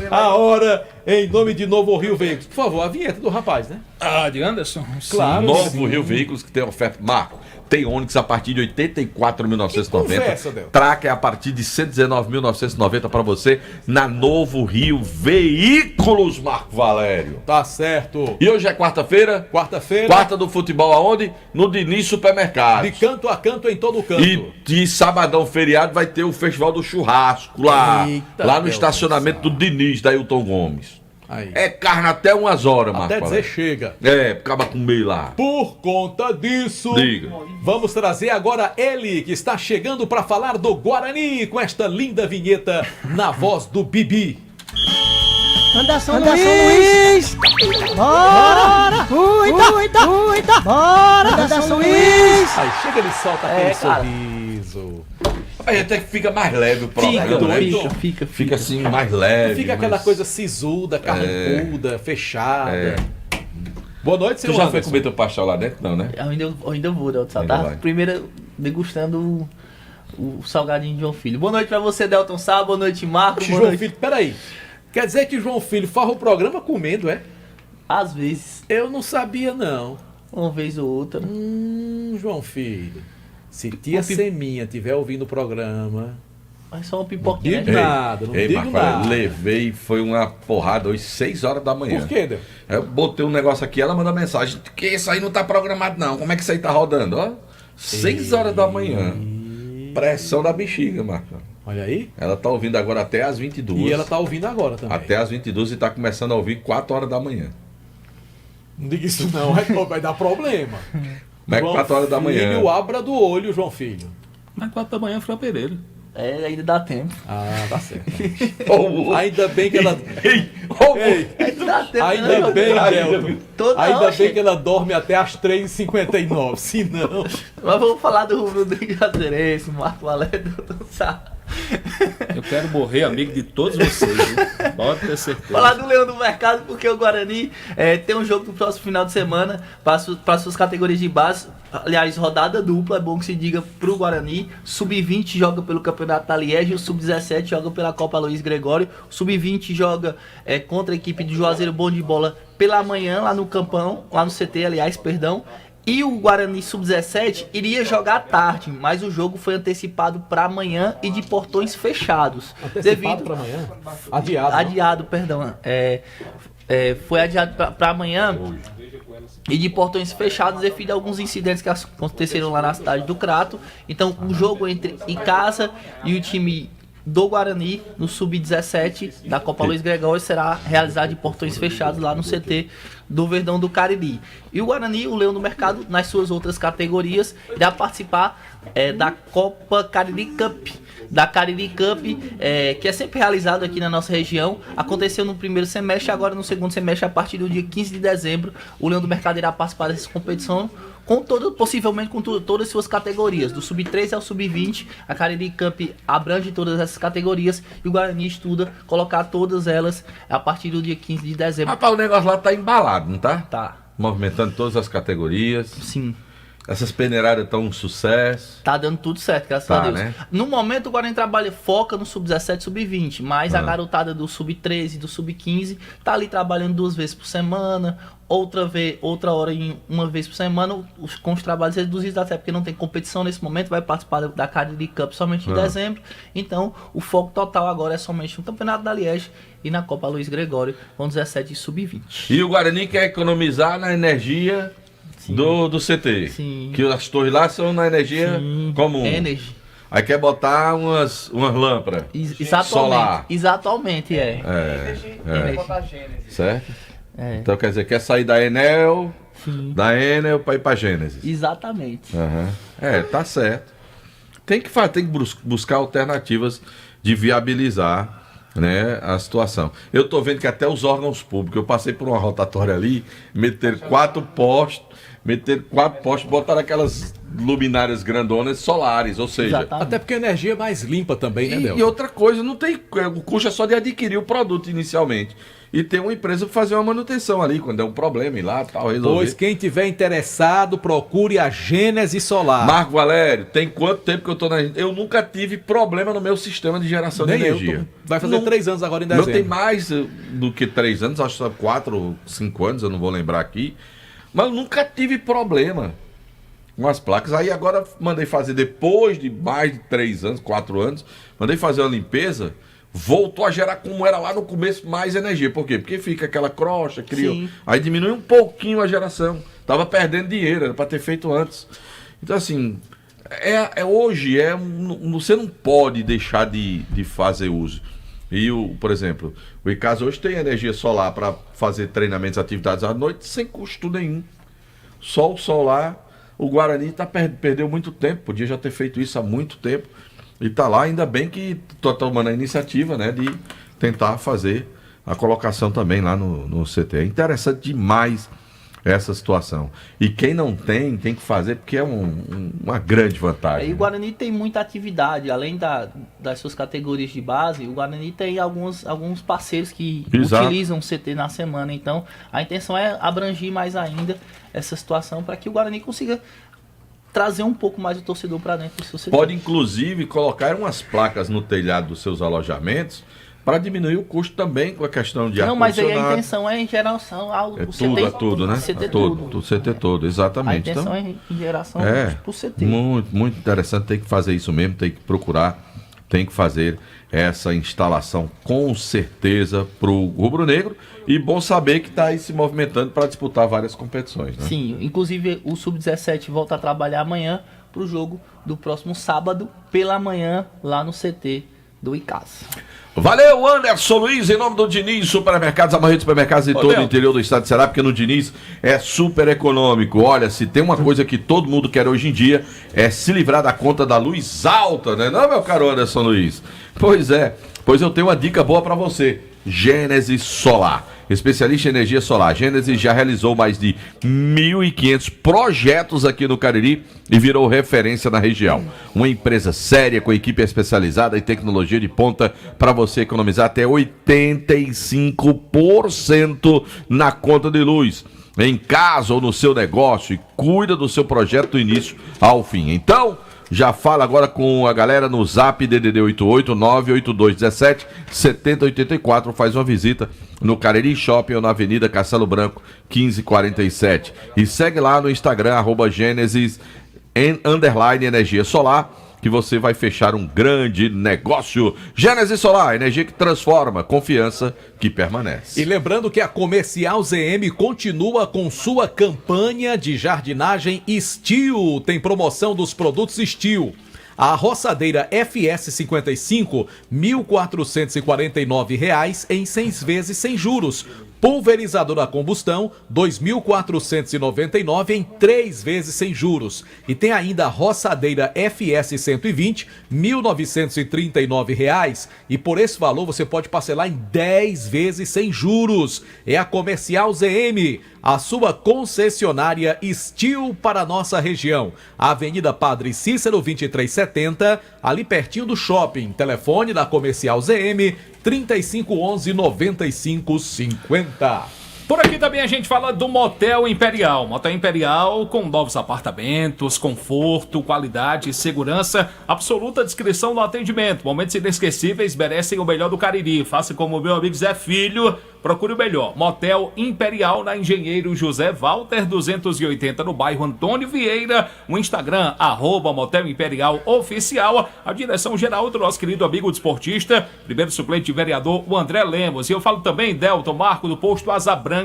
A hora em nome de Novo Rio Veículos. Por favor, a vinheta do rapaz, né? Ah, de Anderson? Claro. Novo Rio Veículos que tem oferta. Marco, tem Onix a partir de 84.990. Conversa, Del. Tracker a partir de 119.990 para você na Novo Rio Veículos, Marco Valério. Tá certo. E hoje é quarta-feira? Quarta-feira. Quarta do futebol aonde? No Diniz Supermercado. De canto a canto em todo canto. E de sabadão feriado vai ter o Festival do Churrasco lá. Eita, lá no Deus estacionamento do Diniz, da Hilton Gomes. Aí. É carne até umas horas, Marco Até dizer Valério. chega. É, acaba comer lá. Por conta disso, Diga. vamos trazer agora ele, que está chegando para falar do Guarani, com esta linda vinheta na voz do Bibi. Anderson Luiz! Bora! Cuida! Bora, Anderson Luiz! Aí chega, ele solta aquele cara. sorriso. Aí até que fica mais leve o programa, né? Fica assim, mais leve. Fica aquela mais- coisa sisuda, carrancuda, fechada. É. Boa noite, Tu seu já foi Anderson. comer teu pastel lá dentro, não, né? Eu ainda vou, Delton. Sá. Ainda Tava vai. primeiro degustando o salgadinho de João Filho. Boa noite pra você, Delton Sá. Boa noite, Marco. Boa João noite. Filho, peraí. Quer dizer que João Filho faz o programa comendo, é? Às vezes, Eu não sabia, não. uma vez ou outra. João Filho. Se tia Um pi- Seminha tiver ouvindo o programa, Mas só uma pipoquinha, digo né? nada, não Ei, digo Marco, nada. levei, foi uma porrada hoje, 6 horas da manhã. Por quê, Del? Eu botei um negócio aqui, ela manda mensagem, que isso aí não tá programado não, como é que isso aí tá rodando? Ó, 6 horas da manhã. Pressão da bexiga, Marco. Olha aí. Ela tá ouvindo agora até às 22. E ela tá ouvindo agora também. Até às 22 e tá começando a ouvir 4 horas da manhã. Não diga isso não, vai dar problema. Mas é 4 horas da manhã. Filho, abra do olho, João Filho. Mas 4 da manhã, Fran Pereira. É, ainda dá tempo. Ah, tá certo. Oh, Ainda bem que ela... Ei, Ainda dá tempo, Ainda né? bem, Delton. Toda Ainda hora, bem gente. que ela dorme até às 3h59. Se não... Mas vamos falar do rubro do Juazeirense, Marco Valério, Delton Sá. Eu quero morrer amigo de todos vocês, viu? Pode ter certeza. Falar do Leão do Mercado, porque o Guarani tem um jogo no próximo final de semana para suas categorias de base. Aliás, rodada dupla, é bom que se diga pro Guarani. Sub-20 joga pelo Campeonato da Liege, o Sub-17 joga pela Copa Luiz Gregório. O Sub-20 joga contra a equipe do Juazeiro Bom de Bola pela manhã, lá no Campão, lá no CT, aliás, perdão. E o Guarani Sub-17 iria jogar à tarde, mas o jogo foi antecipado para amanhã e de portões fechados. Antecipado para amanhã? Adiado. não? Adiado, perdão. Foi adiado para amanhã e de portões fechados devido a alguns incidentes que aconteceram lá na cidade do Crato. Então, o jogo entre Icasa e o time do Guarani no Sub-17 da Copa Luiz Gregório será realizado de portões fechados lá no CT do Verdão do Cariri. E o Guarani, o Leão do Mercado, nas suas outras categorias, irá participar da Copa Cariri Cup, da Cariri Cup, que é sempre realizado aqui na nossa região. Aconteceu no primeiro semestre, agora no segundo semestre, a partir do dia 15 de dezembro, o Leão do Mercado irá participar dessa competição, possivelmente com todas as suas categorias, do sub-13 ao sub-20. A Cariri Cup abrange todas essas categorias e o Guarani estuda colocar todas elas a partir do dia 15 de dezembro. Rapaz, o negócio lá tá embalado, não tá? Tá. Movimentando todas as categorias. Sim. Essas peneiradas estão um sucesso. Tá dando tudo certo, graças a Deus. Né? No momento o Guarani foca no sub-17 e sub-20, mas a garotada do sub-13 e do sub-15 tá ali trabalhando 2 vezes por semana, outra hora uma vez por semana, com os trabalhos reduzidos, até porque não tem competição nesse momento, vai participar da Cariri Cup somente em dezembro. Então o foco total agora é somente no Campeonato da Liege e na Copa Luiz Gregório com 17 e sub-20. E o Guarani quer economizar na energia do CT. Sim. Que as torres lá são na energia comum. Energy. Aí quer botar umas lâmpadas. Solar. Exatamente, Certo? Então quer dizer, quer sair da Enel, da Enel para ir para Gênesis. Exatamente. Tá certo. Tem que buscar alternativas de viabilizar, né, a situação. Eu tô vendo que até os órgãos públicos, eu passei por uma rotatória ali, meteram 4 postes, botaram aquelas luminárias grandonas solares, ou seja... Exatamente. Até porque a energia é mais limpa também, né, Del? E outra coisa, não tem, o custo é só de adquirir o produto inicialmente. E tem uma empresa para fazer uma manutenção ali, quando é um problema, ir lá, tal, resolver. Pois quem tiver interessado, procure a Gênesis Solar. Marco Valério, tem quanto tempo que eu tô na... Eu nunca tive problema no meu sistema de geração de energia. Vai fazer 3 anos agora em dezembro. Não tem mais do que 3 anos, acho que são 4 ou 5 anos, eu não vou lembrar aqui. Mas eu nunca tive problema com as placas. Aí agora mandei fazer, depois de mais de 3 anos, 4 anos, mandei fazer uma limpeza, voltou a gerar como era lá no começo mais energia. Por quê? Porque fica aquela crosta, aí diminui um pouquinho a geração. Tava perdendo dinheiro, era para ter feito antes. Então assim, hoje você não pode deixar de fazer uso. E, por exemplo, o ICAS hoje tem energia solar para fazer treinamentos, atividades à noite sem custo nenhum. Só o solar, o Guarani perdeu muito tempo, podia já ter feito isso há muito tempo. E está lá, ainda bem que estou tomando a iniciativa, né, de tentar fazer a colocação também lá no CT. É interessante demais essa situação. E quem não tem que fazer, porque é uma grande vantagem. E o Guarani tem muita atividade, além das suas categorias de base, o Guarani tem alguns parceiros que utilizam o CT na semana. Então, a intenção é abranger mais ainda essa situação para que o Guarani consiga trazer um pouco mais o torcedor para dentro do seu CT. Pode, inclusive, colocar umas placas no telhado dos seus alojamentos para diminuir o custo também com a questão de ar-condicionado. Não, mas aí a intenção é em geração ao CT. Tudo, né? CT todo. O CT todo, exatamente. A intenção é em geração pro CT. Muito, muito interessante, tem que fazer isso mesmo, tem que procurar, tem que fazer essa instalação com certeza pro rubro-negro. E bom saber que está aí se movimentando para disputar várias competições, né? Sim, inclusive o Sub-17 volta a trabalhar amanhã pro jogo do próximo sábado, pela manhã, lá no CT do ICAS. Valeu, Anderson Luiz, em nome do Diniz Supermercados, a maioria dos supermercados de todo o interior do estado de Ceará, porque no Diniz é super econômico. Olha, se tem uma coisa que todo mundo quer hoje em dia, é se livrar da conta da luz alta, né? Não, meu caro Anderson Luiz? Pois eu tenho uma dica boa para você. Gênesis Solar, especialista em energia solar. Gênesis já realizou mais de 1.500 projetos aqui no Cariri e virou referência na região. Uma empresa séria com equipe especializada e tecnologia de ponta para você economizar até 85% na conta de luz, em casa ou no seu negócio, e cuida do seu projeto do início ao fim. Então, já fala agora com a galera no Zap DDD 88982177084, faz uma visita no Cariri Shopping ou na Avenida Castelo Branco 1547 e segue lá no Instagram @Gênesis _energia solar, que você vai fechar um grande negócio. Gênesis Solar, energia que transforma, confiança que permanece. E lembrando que a Comercial ZM continua com sua campanha de jardinagem Steel. Tem promoção dos produtos Steel. A roçadeira FS55, R$ 1.449 em 6 vezes sem juros. Pulverizador a combustão, R$ 2.499 em 3 vezes sem juros. E tem ainda a roçadeira FS 120, R$ 1.939. E por esse valor você pode parcelar em 10 vezes sem juros. É a Comercial ZM, a sua concessionária Steel para a nossa região. Avenida Padre Cícero 2370, ali pertinho do shopping. Telefone da Comercial ZM, 3511-9550. Por aqui também a gente fala do Motel Imperial. Motel Imperial com novos apartamentos, conforto, qualidade, segurança, absoluta descrição no atendimento. Momentos inesquecíveis merecem o melhor do Cariri. Faça como o meu amigo Zé Filho, procure o melhor. Motel Imperial na Engenheiro José Walter 280 no bairro Antônio Vieira. O Instagram, @Motel Imperial Oficial. A direção geral do nosso querido amigo desportista, primeiro suplente de vereador, o André Lemos. E eu falo também, Delton Marco, do posto Asa Branca,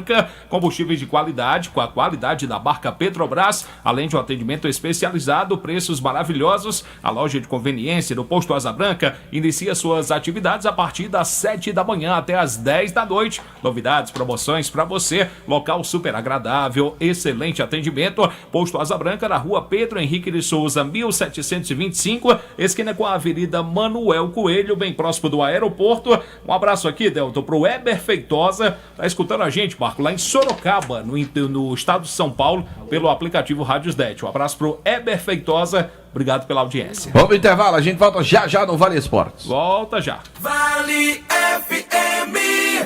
combustíveis de qualidade, com a qualidade da marca Petrobras, além de um atendimento especializado, preços maravilhosos. A loja de conveniência do posto Asa Branca inicia suas atividades a partir das 7 da manhã até as 10 da noite. Novidades, promoções para você, local super agradável, excelente atendimento. Posto Asa Branca na rua Pedro Henrique de Souza, 1725, esquina com a Avenida Manuel Coelho, bem próximo do aeroporto. Um abraço aqui, Delton, pro Eber Feitosa, tá escutando a gente, Marco, lá em Sorocaba, no estado de São Paulo, pelo aplicativo Rádios Det. Um abraço pro Eber Feitosa, obrigado pela audiência. Vamos pro intervalo, a gente volta já no Vale Esportes. Volta já. Vale FM.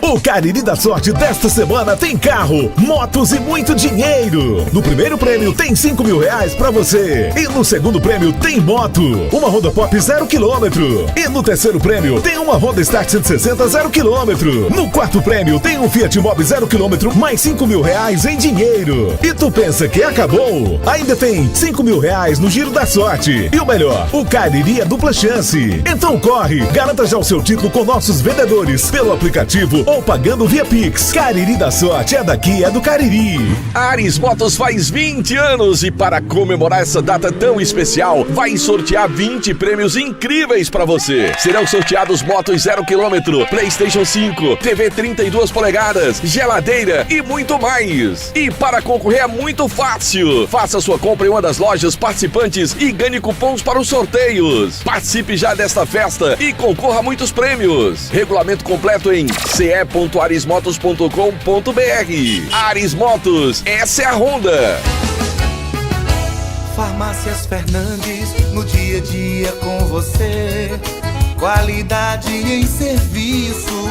O Cariri da Sorte desta semana tem carro, motos e muito dinheiro. No primeiro prêmio tem 5 mil reais pra você. E no segundo prêmio tem moto, uma Honda Pop 0 km. E no terceiro prêmio tem uma Honda Start 160 0 km. No quarto prêmio tem um Fiat Mobi 0 km mais 5 mil reais em dinheiro. E tu pensa que acabou? Ainda tem 5 mil reais no Giro da Sorte. E o melhor, o Cariri é dupla chance. Então corre, garanta já o seu título com nossos vendedores pelo aplicativo ou pagando via Pix. Cariri da Sorte é daqui, é do Cariri. Ares Motos faz 20 anos e para comemorar essa data tão especial, vai sortear 20 prêmios incríveis para você. Serão sorteados motos 0 km, PlayStation 5, TV 32 polegadas, geladeira e muito mais. E para concorrer é muito fácil. Faça sua compra em uma das lojas participantes e ganhe cupons para os sorteios. Participe já desta festa e concorra a muitos prêmios. Regulamento completo em ce.arismotos.com.br. Ares Motos, essa é a Honda. Farmácias Fernandes, no dia a dia com você. Qualidade em serviço,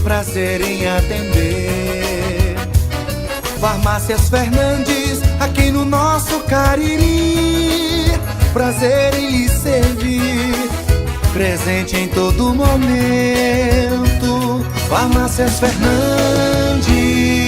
prazer em atender. Farmácias Fernandes, aqui no nosso Cariri. Prazer em lhe servir, presente em todo momento. Farmácias Fernandes.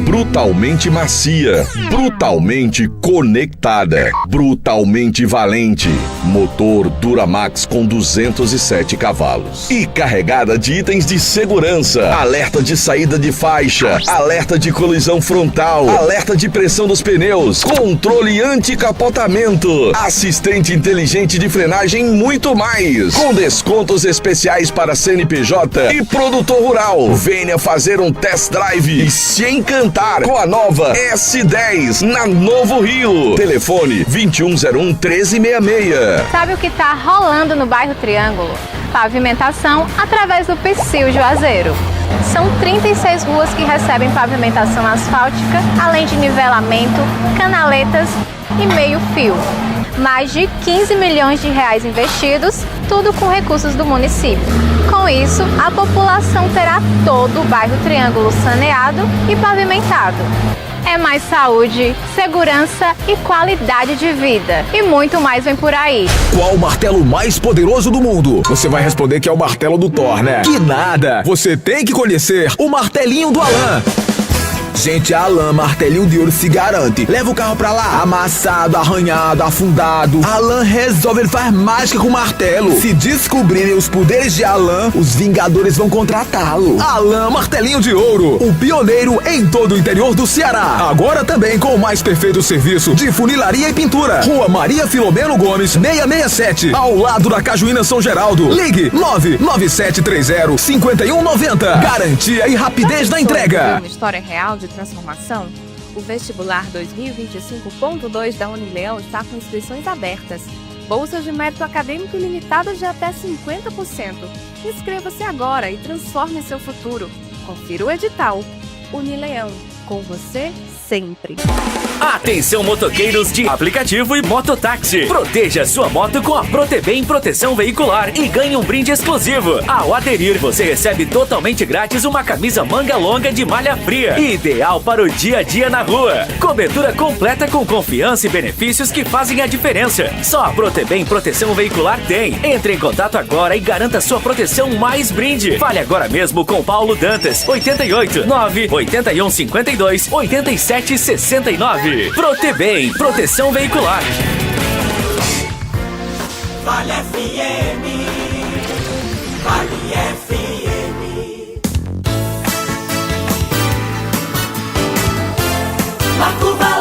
Brutalmente macia, brutalmente conectada, brutalmente valente. Motor Duramax com 207 cavalos. E carregada de itens de segurança. Alerta de saída de faixa, alerta de colisão frontal, alerta de pressão dos pneus, controle anti-capotamento, assistente inteligente de frenagem e muito mais. Com descontos especiais para CNPJ e produtor rural. Venha fazer um test drive e se encantar com a nova S10 na Novo Rio. Telefone 2101-1366. Sabe o que tá rolando no bairro Triângulo? Pavimentação através do Psyu Juazeiro. São 36 ruas que recebem pavimentação asfáltica, além de nivelamento, canaletas e meio-fio. Mais de 15 milhões de reais investidos, tudo com recursos do município. Com isso, a população terá todo o bairro Triângulo saneado e pavimentado. É mais saúde, segurança e qualidade de vida. E muito mais vem por aí. Qual o martelo mais poderoso do mundo? Você vai responder que é o martelo do Thor, né? Que nada! Você tem que conhecer o martelinho do Alan. Gente, a Alan Martelinho de Ouro se garante. Leva o carro pra lá, amassado, arranhado, afundado. Alan resolve, ele faz mágica com o martelo. Se descobrirem os poderes de Alan, os Vingadores vão contratá-lo. Alan Martelinho de Ouro, o pioneiro em todo o interior do Ceará. Agora também com o mais perfeito serviço de funilaria e pintura. Rua Maria Filomeno Gomes, 667, ao lado da Cajuína São Geraldo. Ligue 99730-5190. Garantia e rapidez na entrega. Uma história real de transformação? O vestibular 2025.2 da Unileão está com inscrições abertas. Bolsas de mérito acadêmico ilimitadas de até 50%. Inscreva-se agora e transforme seu futuro. Confira o edital. Unileão, com você sempre. Atenção, motoqueiros de aplicativo e mototáxi. Proteja sua moto com a Protebem Proteção Veicular e ganhe um brinde exclusivo. Ao aderir, você recebe totalmente grátis uma camisa manga longa de malha fria, ideal para o dia a dia na rua. Cobertura completa com confiança e benefícios que fazem a diferença. Só a Protebem Proteção Veicular tem. Entre em contato agora e garanta sua proteção mais brinde. Fale agora mesmo com Paulo Dantas, 88 981 52 87 69. Protebem, proteção veicular. Vale FM, Vale FM. Marco Valério.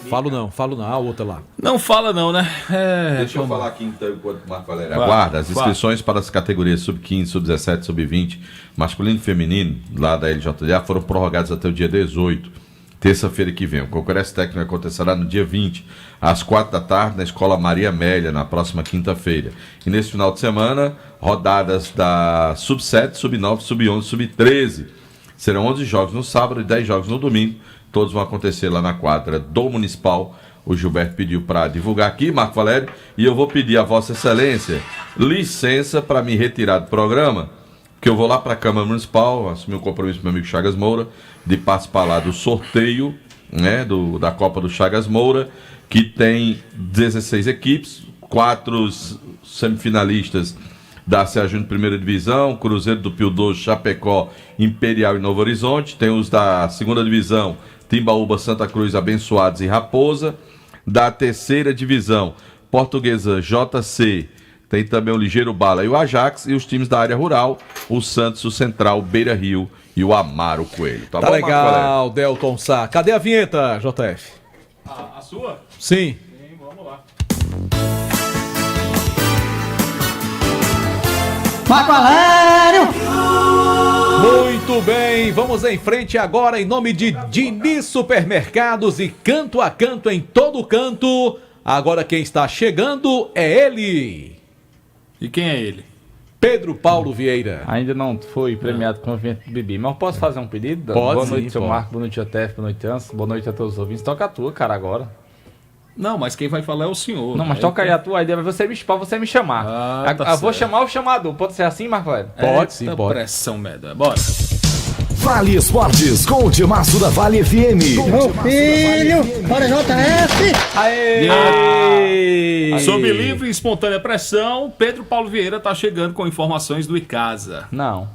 Falo não, a outra lá. Não fala não, né? Deixa eu falar aqui então, enquanto o Marco Valério aguarda. As inscrições para as categorias sub-15, sub-17, sub-20, masculino e feminino, lá da LJDA, foram prorrogadas até o dia 18, terça-feira que vem. O concurso técnico acontecerá no dia 20, às 4 da tarde, na Escola Maria Amélia, na próxima quinta-feira. E nesse final de semana, rodadas da sub-7, sub-9, sub-11, sub-13. Serão 11 jogos no sábado e 10 jogos no domingo. Todos vão acontecer lá na quadra do Municipal. O Gilberto pediu para divulgar aqui, Marco Valério, e eu vou pedir a Vossa Excelência licença para me retirar do programa, que eu vou lá para a Câmara Municipal, assumir um compromisso com meu amigo Chagas Moura, de participar lá do sorteio, né, da Copa do Chagas Moura, que tem 16 equipes, 4 semifinalistas da Ceará Júnior Primeira Divisão, Cruzeiro do Pio Doce, Chapecó, Imperial e Novo Horizonte, tem os da Segunda Divisão, Timbaúba, Santa Cruz, Abençoados e Raposa. Da Terceira Divisão, Portuguesa, JC, tem também o Ligeiro Bala e o Ajax. E os times da área rural, o Santos, o Central, Beira Rio e o Amaro Coelho. Tá bom, legal, Delton Sá. Cadê a vinheta, JF? A sua? Sim. Sim, vamos lá. Marco Valério! Muito bem, vamos em frente agora em nome de Diniz Supermercados e Canto a Canto em todo canto. Agora quem está chegando é ele. E quem é ele? Pedro Paulo Vieira. Ainda não foi premiado com o evento do Bibi, mas posso fazer um pedido? Pode. Boa noite, sim, seu pode. Marco, boa noite, Otef, boa noite, Anso, boa noite a todos os ouvintes. Toca a tua, cara, agora. Não, mas quem vai falar é o senhor. Não, mas toca aí a tua ideia, pra você me chamar. Tá eu vou certo. chamar o chamador. Pode ser assim, Marco Valério? Pode sim, Eita pode. pressão, medonha. Bora. Vale Esportes com o timaço da Vale FM. Meu filho, bora JF! Aê! Sob livre e espontânea pressão, Pedro Paulo Vieira está chegando com informações do Icasa. Não.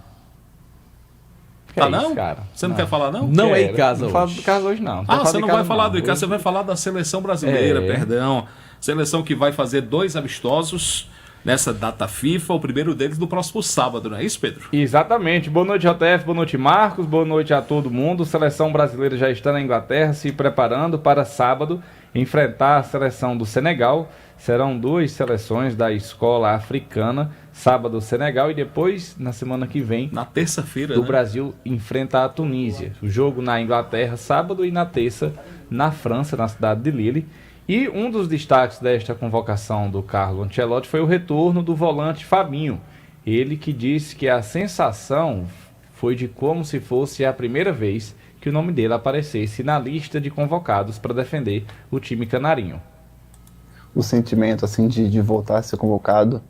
Tá Que é não? isso, cara? Você não quer falar não? Não é Quero. Icasa Não hoje. falo do Icasa hoje, não. Ah, você não vai falar do Icasa, Icasa, você vai falar da seleção brasileira, É. perdão. Seleção que vai fazer 2 amistosos nessa data FIFA, o primeiro deles no próximo sábado, não é isso, Pedro? Exatamente. Boa noite, JF, boa noite, Marcos, boa noite a todo mundo. Seleção brasileira já está na Inglaterra se preparando para sábado enfrentar a seleção do Senegal. Serão 2 seleções da escola africana, sábado Senegal e depois, na semana que vem, na terça-feira, o né? Brasil enfrenta a Tunísia. O jogo na Inglaterra sábado e na terça na França, na cidade de Lille. E um dos destaques desta convocação do Carlo Ancelotti foi o retorno do volante Fabinho. Ele que disse que a sensação foi de como se fosse a primeira vez que o nome dele aparecesse na lista de convocados para defender o time canarinho. O sentimento assim de voltar a ser convocado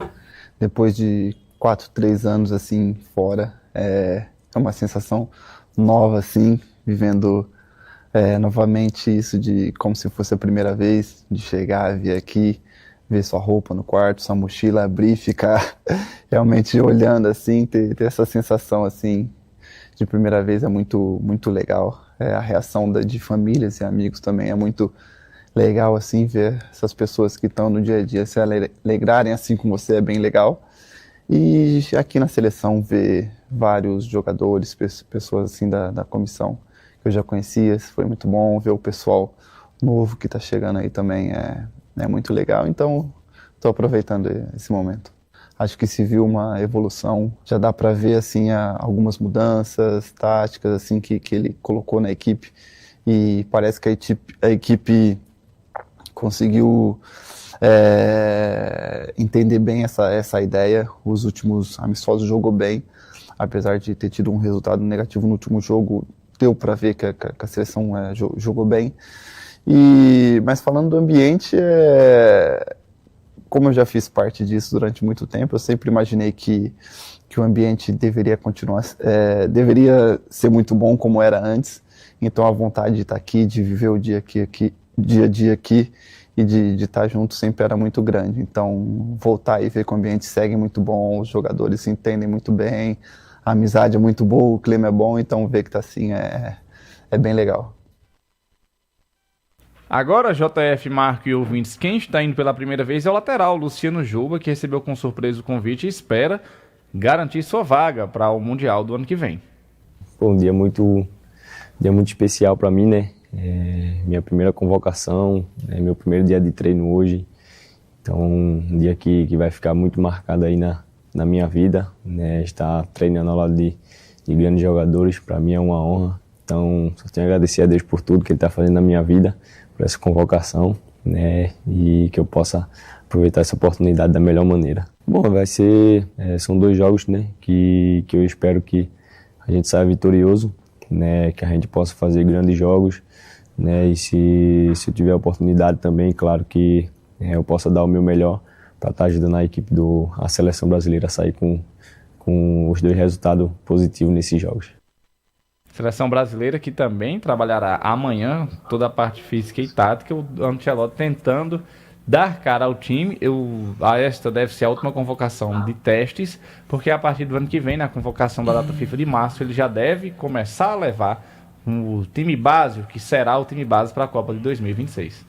depois de 4, 3 anos assim fora é uma sensação nova assim, vivendo novamente isso de como se fosse a primeira vez de chegar, vir aqui, ver sua roupa no quarto, sua mochila abrir, ficar realmente olhando assim, ter essa sensação assim de primeira vez é muito, muito legal. A reação de famílias e amigos também é muito legal, assim, ver essas pessoas que estão no dia a dia se alegrarem assim com você é bem legal. E aqui na seleção ver vários jogadores, pessoas assim da comissão que eu já conhecia, foi muito bom. Ver o pessoal novo que está chegando aí também é muito legal. Então, estou aproveitando esse momento. Acho que se viu uma evolução, já dá para ver assim algumas mudanças táticas assim que ele colocou na equipe, e parece que a equipe conseguiu entender bem essa ideia. Os últimos amistosos jogou bem, apesar de ter tido um resultado negativo no último jogo, deu para ver que a seleção jogou bem. Mas falando do ambiente, como eu já fiz parte disso durante muito tempo, eu sempre imaginei que o ambiente deveria continuar, deveria ser muito bom como era antes. Então a vontade de estar aqui, de viver o dia a dia aqui e de estar junto sempre era muito grande. Então voltar e ver que o ambiente segue muito bom, os jogadores se entendem muito bem, a amizade é muito boa, o clima é bom, então ver que está assim é bem legal. Agora, JF, Marco e ouvintes, quem está indo pela primeira vez é o lateral Luciano Juba, que recebeu com surpresa o convite e espera garantir sua vaga para o Mundial do ano que vem. Foi um dia muito especial para mim, né? Minha primeira convocação, meu primeiro dia de treino hoje. Então, um dia que vai ficar muito marcado aí na minha vida, né? Estar treinando ao lado de grandes jogadores, para mim é uma honra. Então, só tenho a agradecer a Deus por tudo que Ele está fazendo na minha vida, por essa convocação, né, e que eu possa aproveitar essa oportunidade da melhor maneira. Bom, são 2 jogos, né, que eu espero que a gente saia vitorioso, né, que a gente possa fazer grandes jogos, né, e se eu tiver a oportunidade também, claro que eu possa dar o meu melhor para estar ajudando a equipe a seleção brasileira a sair com os 2 resultados positivos nesses jogos. Seleção brasileira que também trabalhará amanhã toda a parte física e tática, o Ancelotti tentando dar cara ao time. Esta deve ser a última convocação de testes, porque a partir do ano que vem, na convocação da data FIFA de março, ele já deve começar a levar o time base, que será o time base para a Copa de 2026.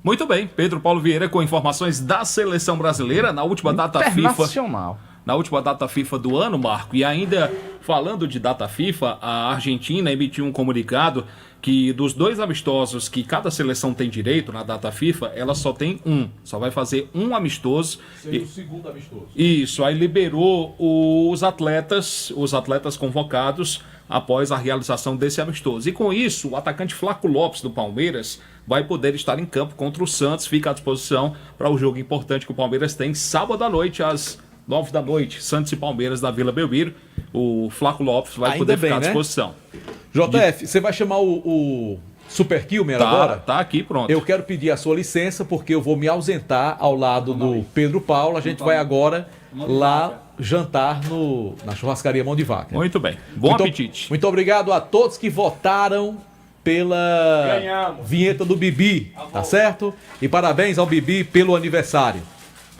Muito bem, Pedro Paulo Vieira com informações da seleção brasileira na última data FIFA. Na última data FIFA do ano, Marco, e ainda falando de data FIFA, a Argentina emitiu um comunicado que dos 2 amistosos que cada seleção tem direito na data FIFA, ela só tem só vai fazer um amistoso. Seria o segundo amistoso. Isso, aí liberou os atletas convocados após a realização desse amistoso. E com isso, o atacante Flaco Lopes do Palmeiras vai poder estar em campo contra o Santos, fica à disposição para o jogo importante que o Palmeiras tem sábado à noite, às 9 da noite, Santos e Palmeiras da Vila Belmiro. O Flaco Lopes vai ainda poder bem, ficar à né? disposição. JF, você vai chamar o Super Kilmer agora? Tá aqui, pronto. Eu quero pedir a sua licença, porque eu vou me ausentar ao lado do Pedro Paulo. A gente vai agora lá jantar na churrascaria Mão de Vaca. Muito bem. Bom apetite. Muito obrigado a todos que votaram pela vinheta do Bibi, tá certo? E parabéns ao Bibi pelo aniversário.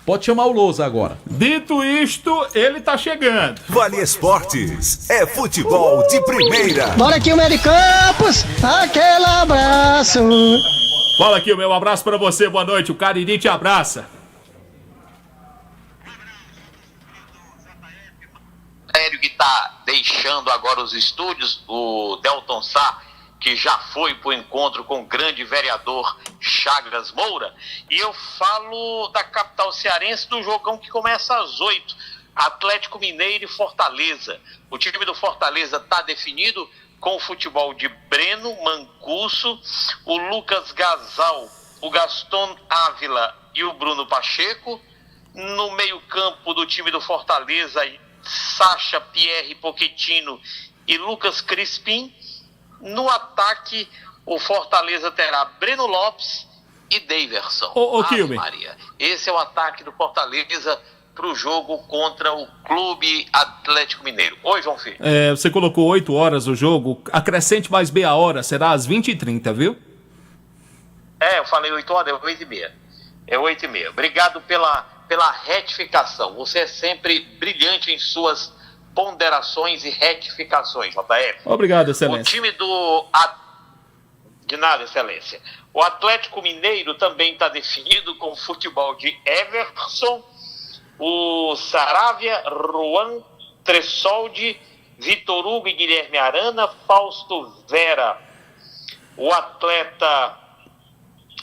Pode chamar o Lousa agora. Dito isto, ele tá chegando. Vale Esportes é futebol de primeira. Bora aqui, o Mary Campos, aquele abraço. Fala aqui o meu abraço pra você, boa noite. O Cariri te abraça. Que tá deixando agora os estúdios, o Delton Sá, que já foi pro encontro com o grande vereador Chagas Moura, e eu falo da capital cearense, do jogão que começa às 8, Atlético Mineiro e Fortaleza. O time do Fortaleza tá definido com o futebol de Breno, Mancuso, o Lucas Gasal, o Gaston Ávila e o Bruno Pacheco. No meio campo do time do Fortaleza, Sacha, Pierre Pochettino e Lucas Crispim. No ataque, o Fortaleza terá Breno Lopes e Daverson. Maria. Esse é o ataque do Fortaleza para o jogo contra o Clube Atlético Mineiro. Oi, João Filho. Você colocou 8 horas o jogo. Acrescente mais meia hora, será às 20h30, viu? Eu falei 8 horas, é 8h30. É 8h30. Obrigado pela retificação. Você é sempre brilhante em suas ponderações e retificações, JF. Obrigado, O excelência. time de nada, excelência. O Atlético Mineiro também está definido com o futebol de Everson, o Saravia, Juan Tressoldi, Vitor Hugo e Guilherme Arana, Fausto Vera, o atleta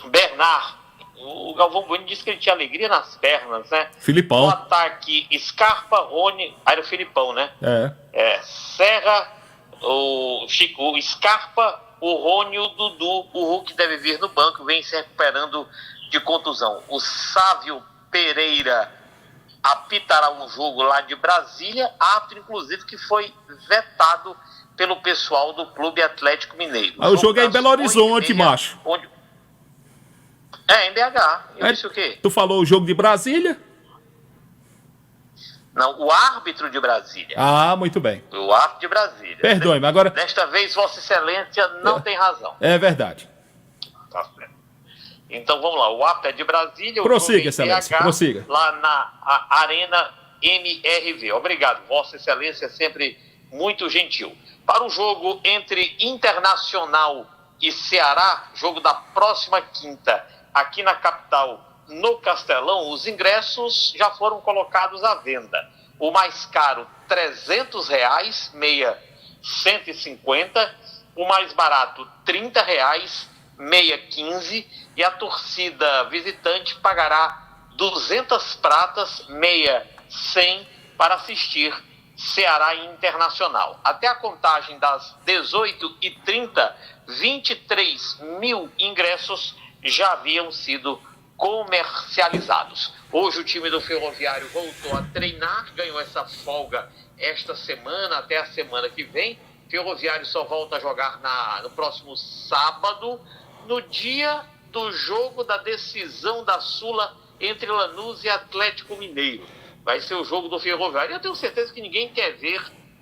Bernard. O Galvão Bueno disse que ele tinha alegria nas pernas, né? Filipão. No ataque, Scarpa, Rony. Era o Filipão, né? Serra, o Chico, o Scarpa, o Rony, o Dudu. O Hulk deve vir no banco, vem se recuperando de contusão. O Sávio Pereira apitará um jogo lá de Brasília, árbitro, inclusive, que foi vetado pelo pessoal do Clube Atlético Mineiro. O jogo é em Belo Horizonte, macho. Em BH. Eu disse o quê? Tu falou o jogo de Brasília? Não, o árbitro de Brasília. Ah, muito bem. O árbitro de Brasília. Perdoe-me, agora... Desta vez, Vossa Excelência não tem razão. É verdade. Tá certo. Então, vamos lá. O árbitro é de Brasília. Prossiga, Excelência, prossiga. Lá na Arena MRV. Obrigado. Vossa Excelência é sempre muito gentil. Para o jogo entre Internacional e Ceará, jogo da próxima quinta, aqui na capital, no Castelão, os ingressos já foram colocados à venda. O mais caro, R$300, meia 150. O mais barato, R$30, meia 15. E a torcida visitante pagará 200 pratas, meia 100, para assistir Ceará e Internacional. Até a contagem das 18h30, 23 mil ingressos já haviam sido comercializados. Hoje o time do Ferroviário voltou a treinar, ganhou essa folga esta semana, até a semana que vem. Ferroviário só volta a jogar no próximo sábado, no dia do jogo da decisão da Sula entre Lanús e Atlético Mineiro. Vai ser o jogo do Ferroviário. Eu tenho certeza que ninguém quer ver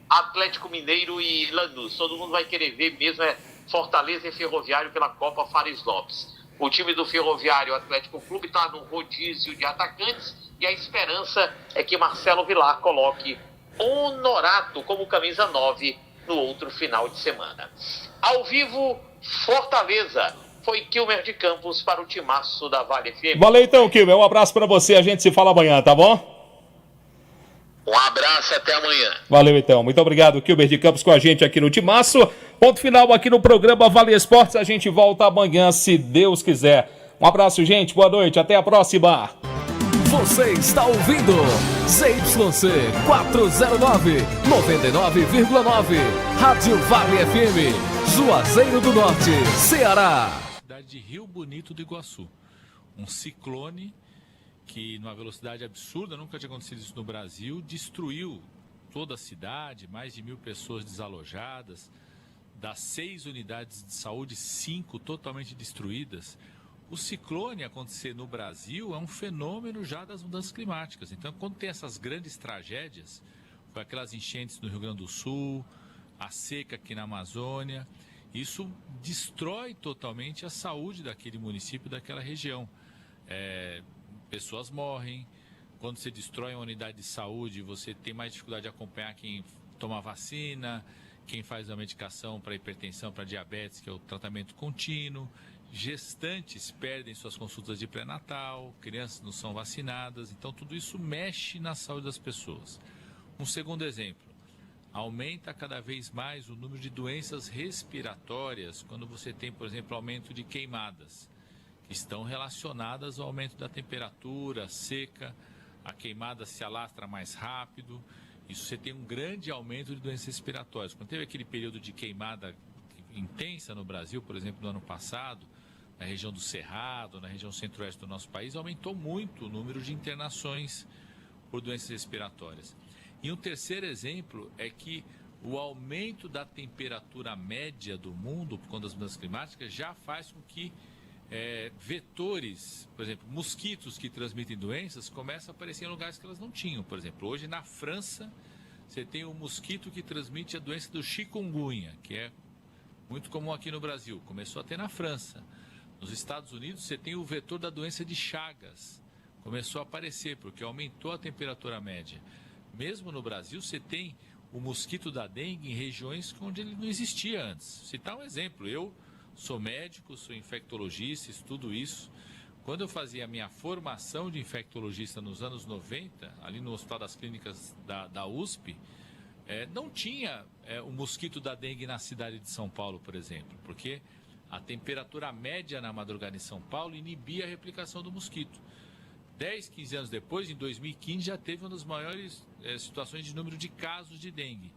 Atlético Mineiro e Lanús. Todo mundo vai querer ver mesmo Fortaleza e Ferroviário pela Copa Fares Lopes. O time do Ferroviário, o Atlético Clube, está no rodízio de atacantes e a esperança é que Marcelo Vilar coloque Honorato como camisa 9 no outro final de semana. Ao vivo, Fortaleza. Foi Kilmer de Campos para o timaço da Vale FM. Valeu então, Kilmer. Um abraço para você. A gente se fala amanhã, tá bom? Um abraço, até amanhã. Valeu então. Muito obrigado, Kilmer de Campos, com a gente aqui no Timaço. Ponto final aqui no programa Vale Esportes. A gente volta amanhã, se Deus quiser. Um abraço, gente. Boa noite. Até a próxima. Você está ouvindo ZYC 409, 99,9. Rádio Vale FM, Juazeiro do Norte, Ceará. Cidade de Rio Bonito do Iguaçu. Um ciclone que, numa velocidade absurda, nunca tinha acontecido isso no Brasil, destruiu toda a cidade, mais de 1.000 pessoas desalojadas, das 6 unidades de saúde, 5 totalmente destruídas. O ciclone acontecer no Brasil é um fenômeno já das mudanças climáticas. Então, quando tem essas grandes tragédias, foi aquelas enchentes no Rio Grande do Sul, a seca aqui na Amazônia, isso destrói totalmente a saúde daquele município, daquela região. Pessoas morrem. Quando você destrói uma unidade de saúde, você tem mais dificuldade de acompanhar quem toma vacina, quem faz a medicação para hipertensão, para diabetes, que é o tratamento contínuo. Gestantes perdem suas consultas de pré-natal, crianças não são vacinadas. Então, tudo isso mexe na saúde das pessoas. Um segundo exemplo, aumenta cada vez mais o número de doenças respiratórias quando você tem, por exemplo, aumento de queimadas, que estão relacionadas ao aumento da temperatura, seca, a queimada se alastra mais rápido, isso você tem um grande aumento de doenças respiratórias. Quando teve aquele período de queimada intensa no Brasil, por exemplo, no ano passado, na região do Cerrado, na região centro-oeste do nosso país, aumentou muito o número de internações por doenças respiratórias. E um terceiro exemplo é que o aumento da temperatura média do mundo, por conta das mudanças climáticas, já faz com que vetores, por exemplo, mosquitos que transmitem doenças, começam a aparecer em lugares que elas não tinham. Por exemplo, hoje na França, você tem um mosquito que transmite a doença do chikungunya, que é muito comum aqui no Brasil. Começou a ter na França. Nos Estados Unidos, você tem o vetor da doença de Chagas. Começou a aparecer, porque aumentou a temperatura média. Mesmo no Brasil, você tem o mosquito da dengue em regiões onde ele não existia antes. Citar um exemplo, eu sou médico, sou infectologista, estudo isso. Quando eu fazia a minha formação de infectologista nos anos 90, ali no Hospital das Clínicas da USP, não tinha o mosquito da dengue na cidade de São Paulo, por exemplo, porque a temperatura média na madrugada em São Paulo inibia a replicação do mosquito. 10, 15 anos depois, em 2015, já teve uma das maiores situações de número de casos de dengue.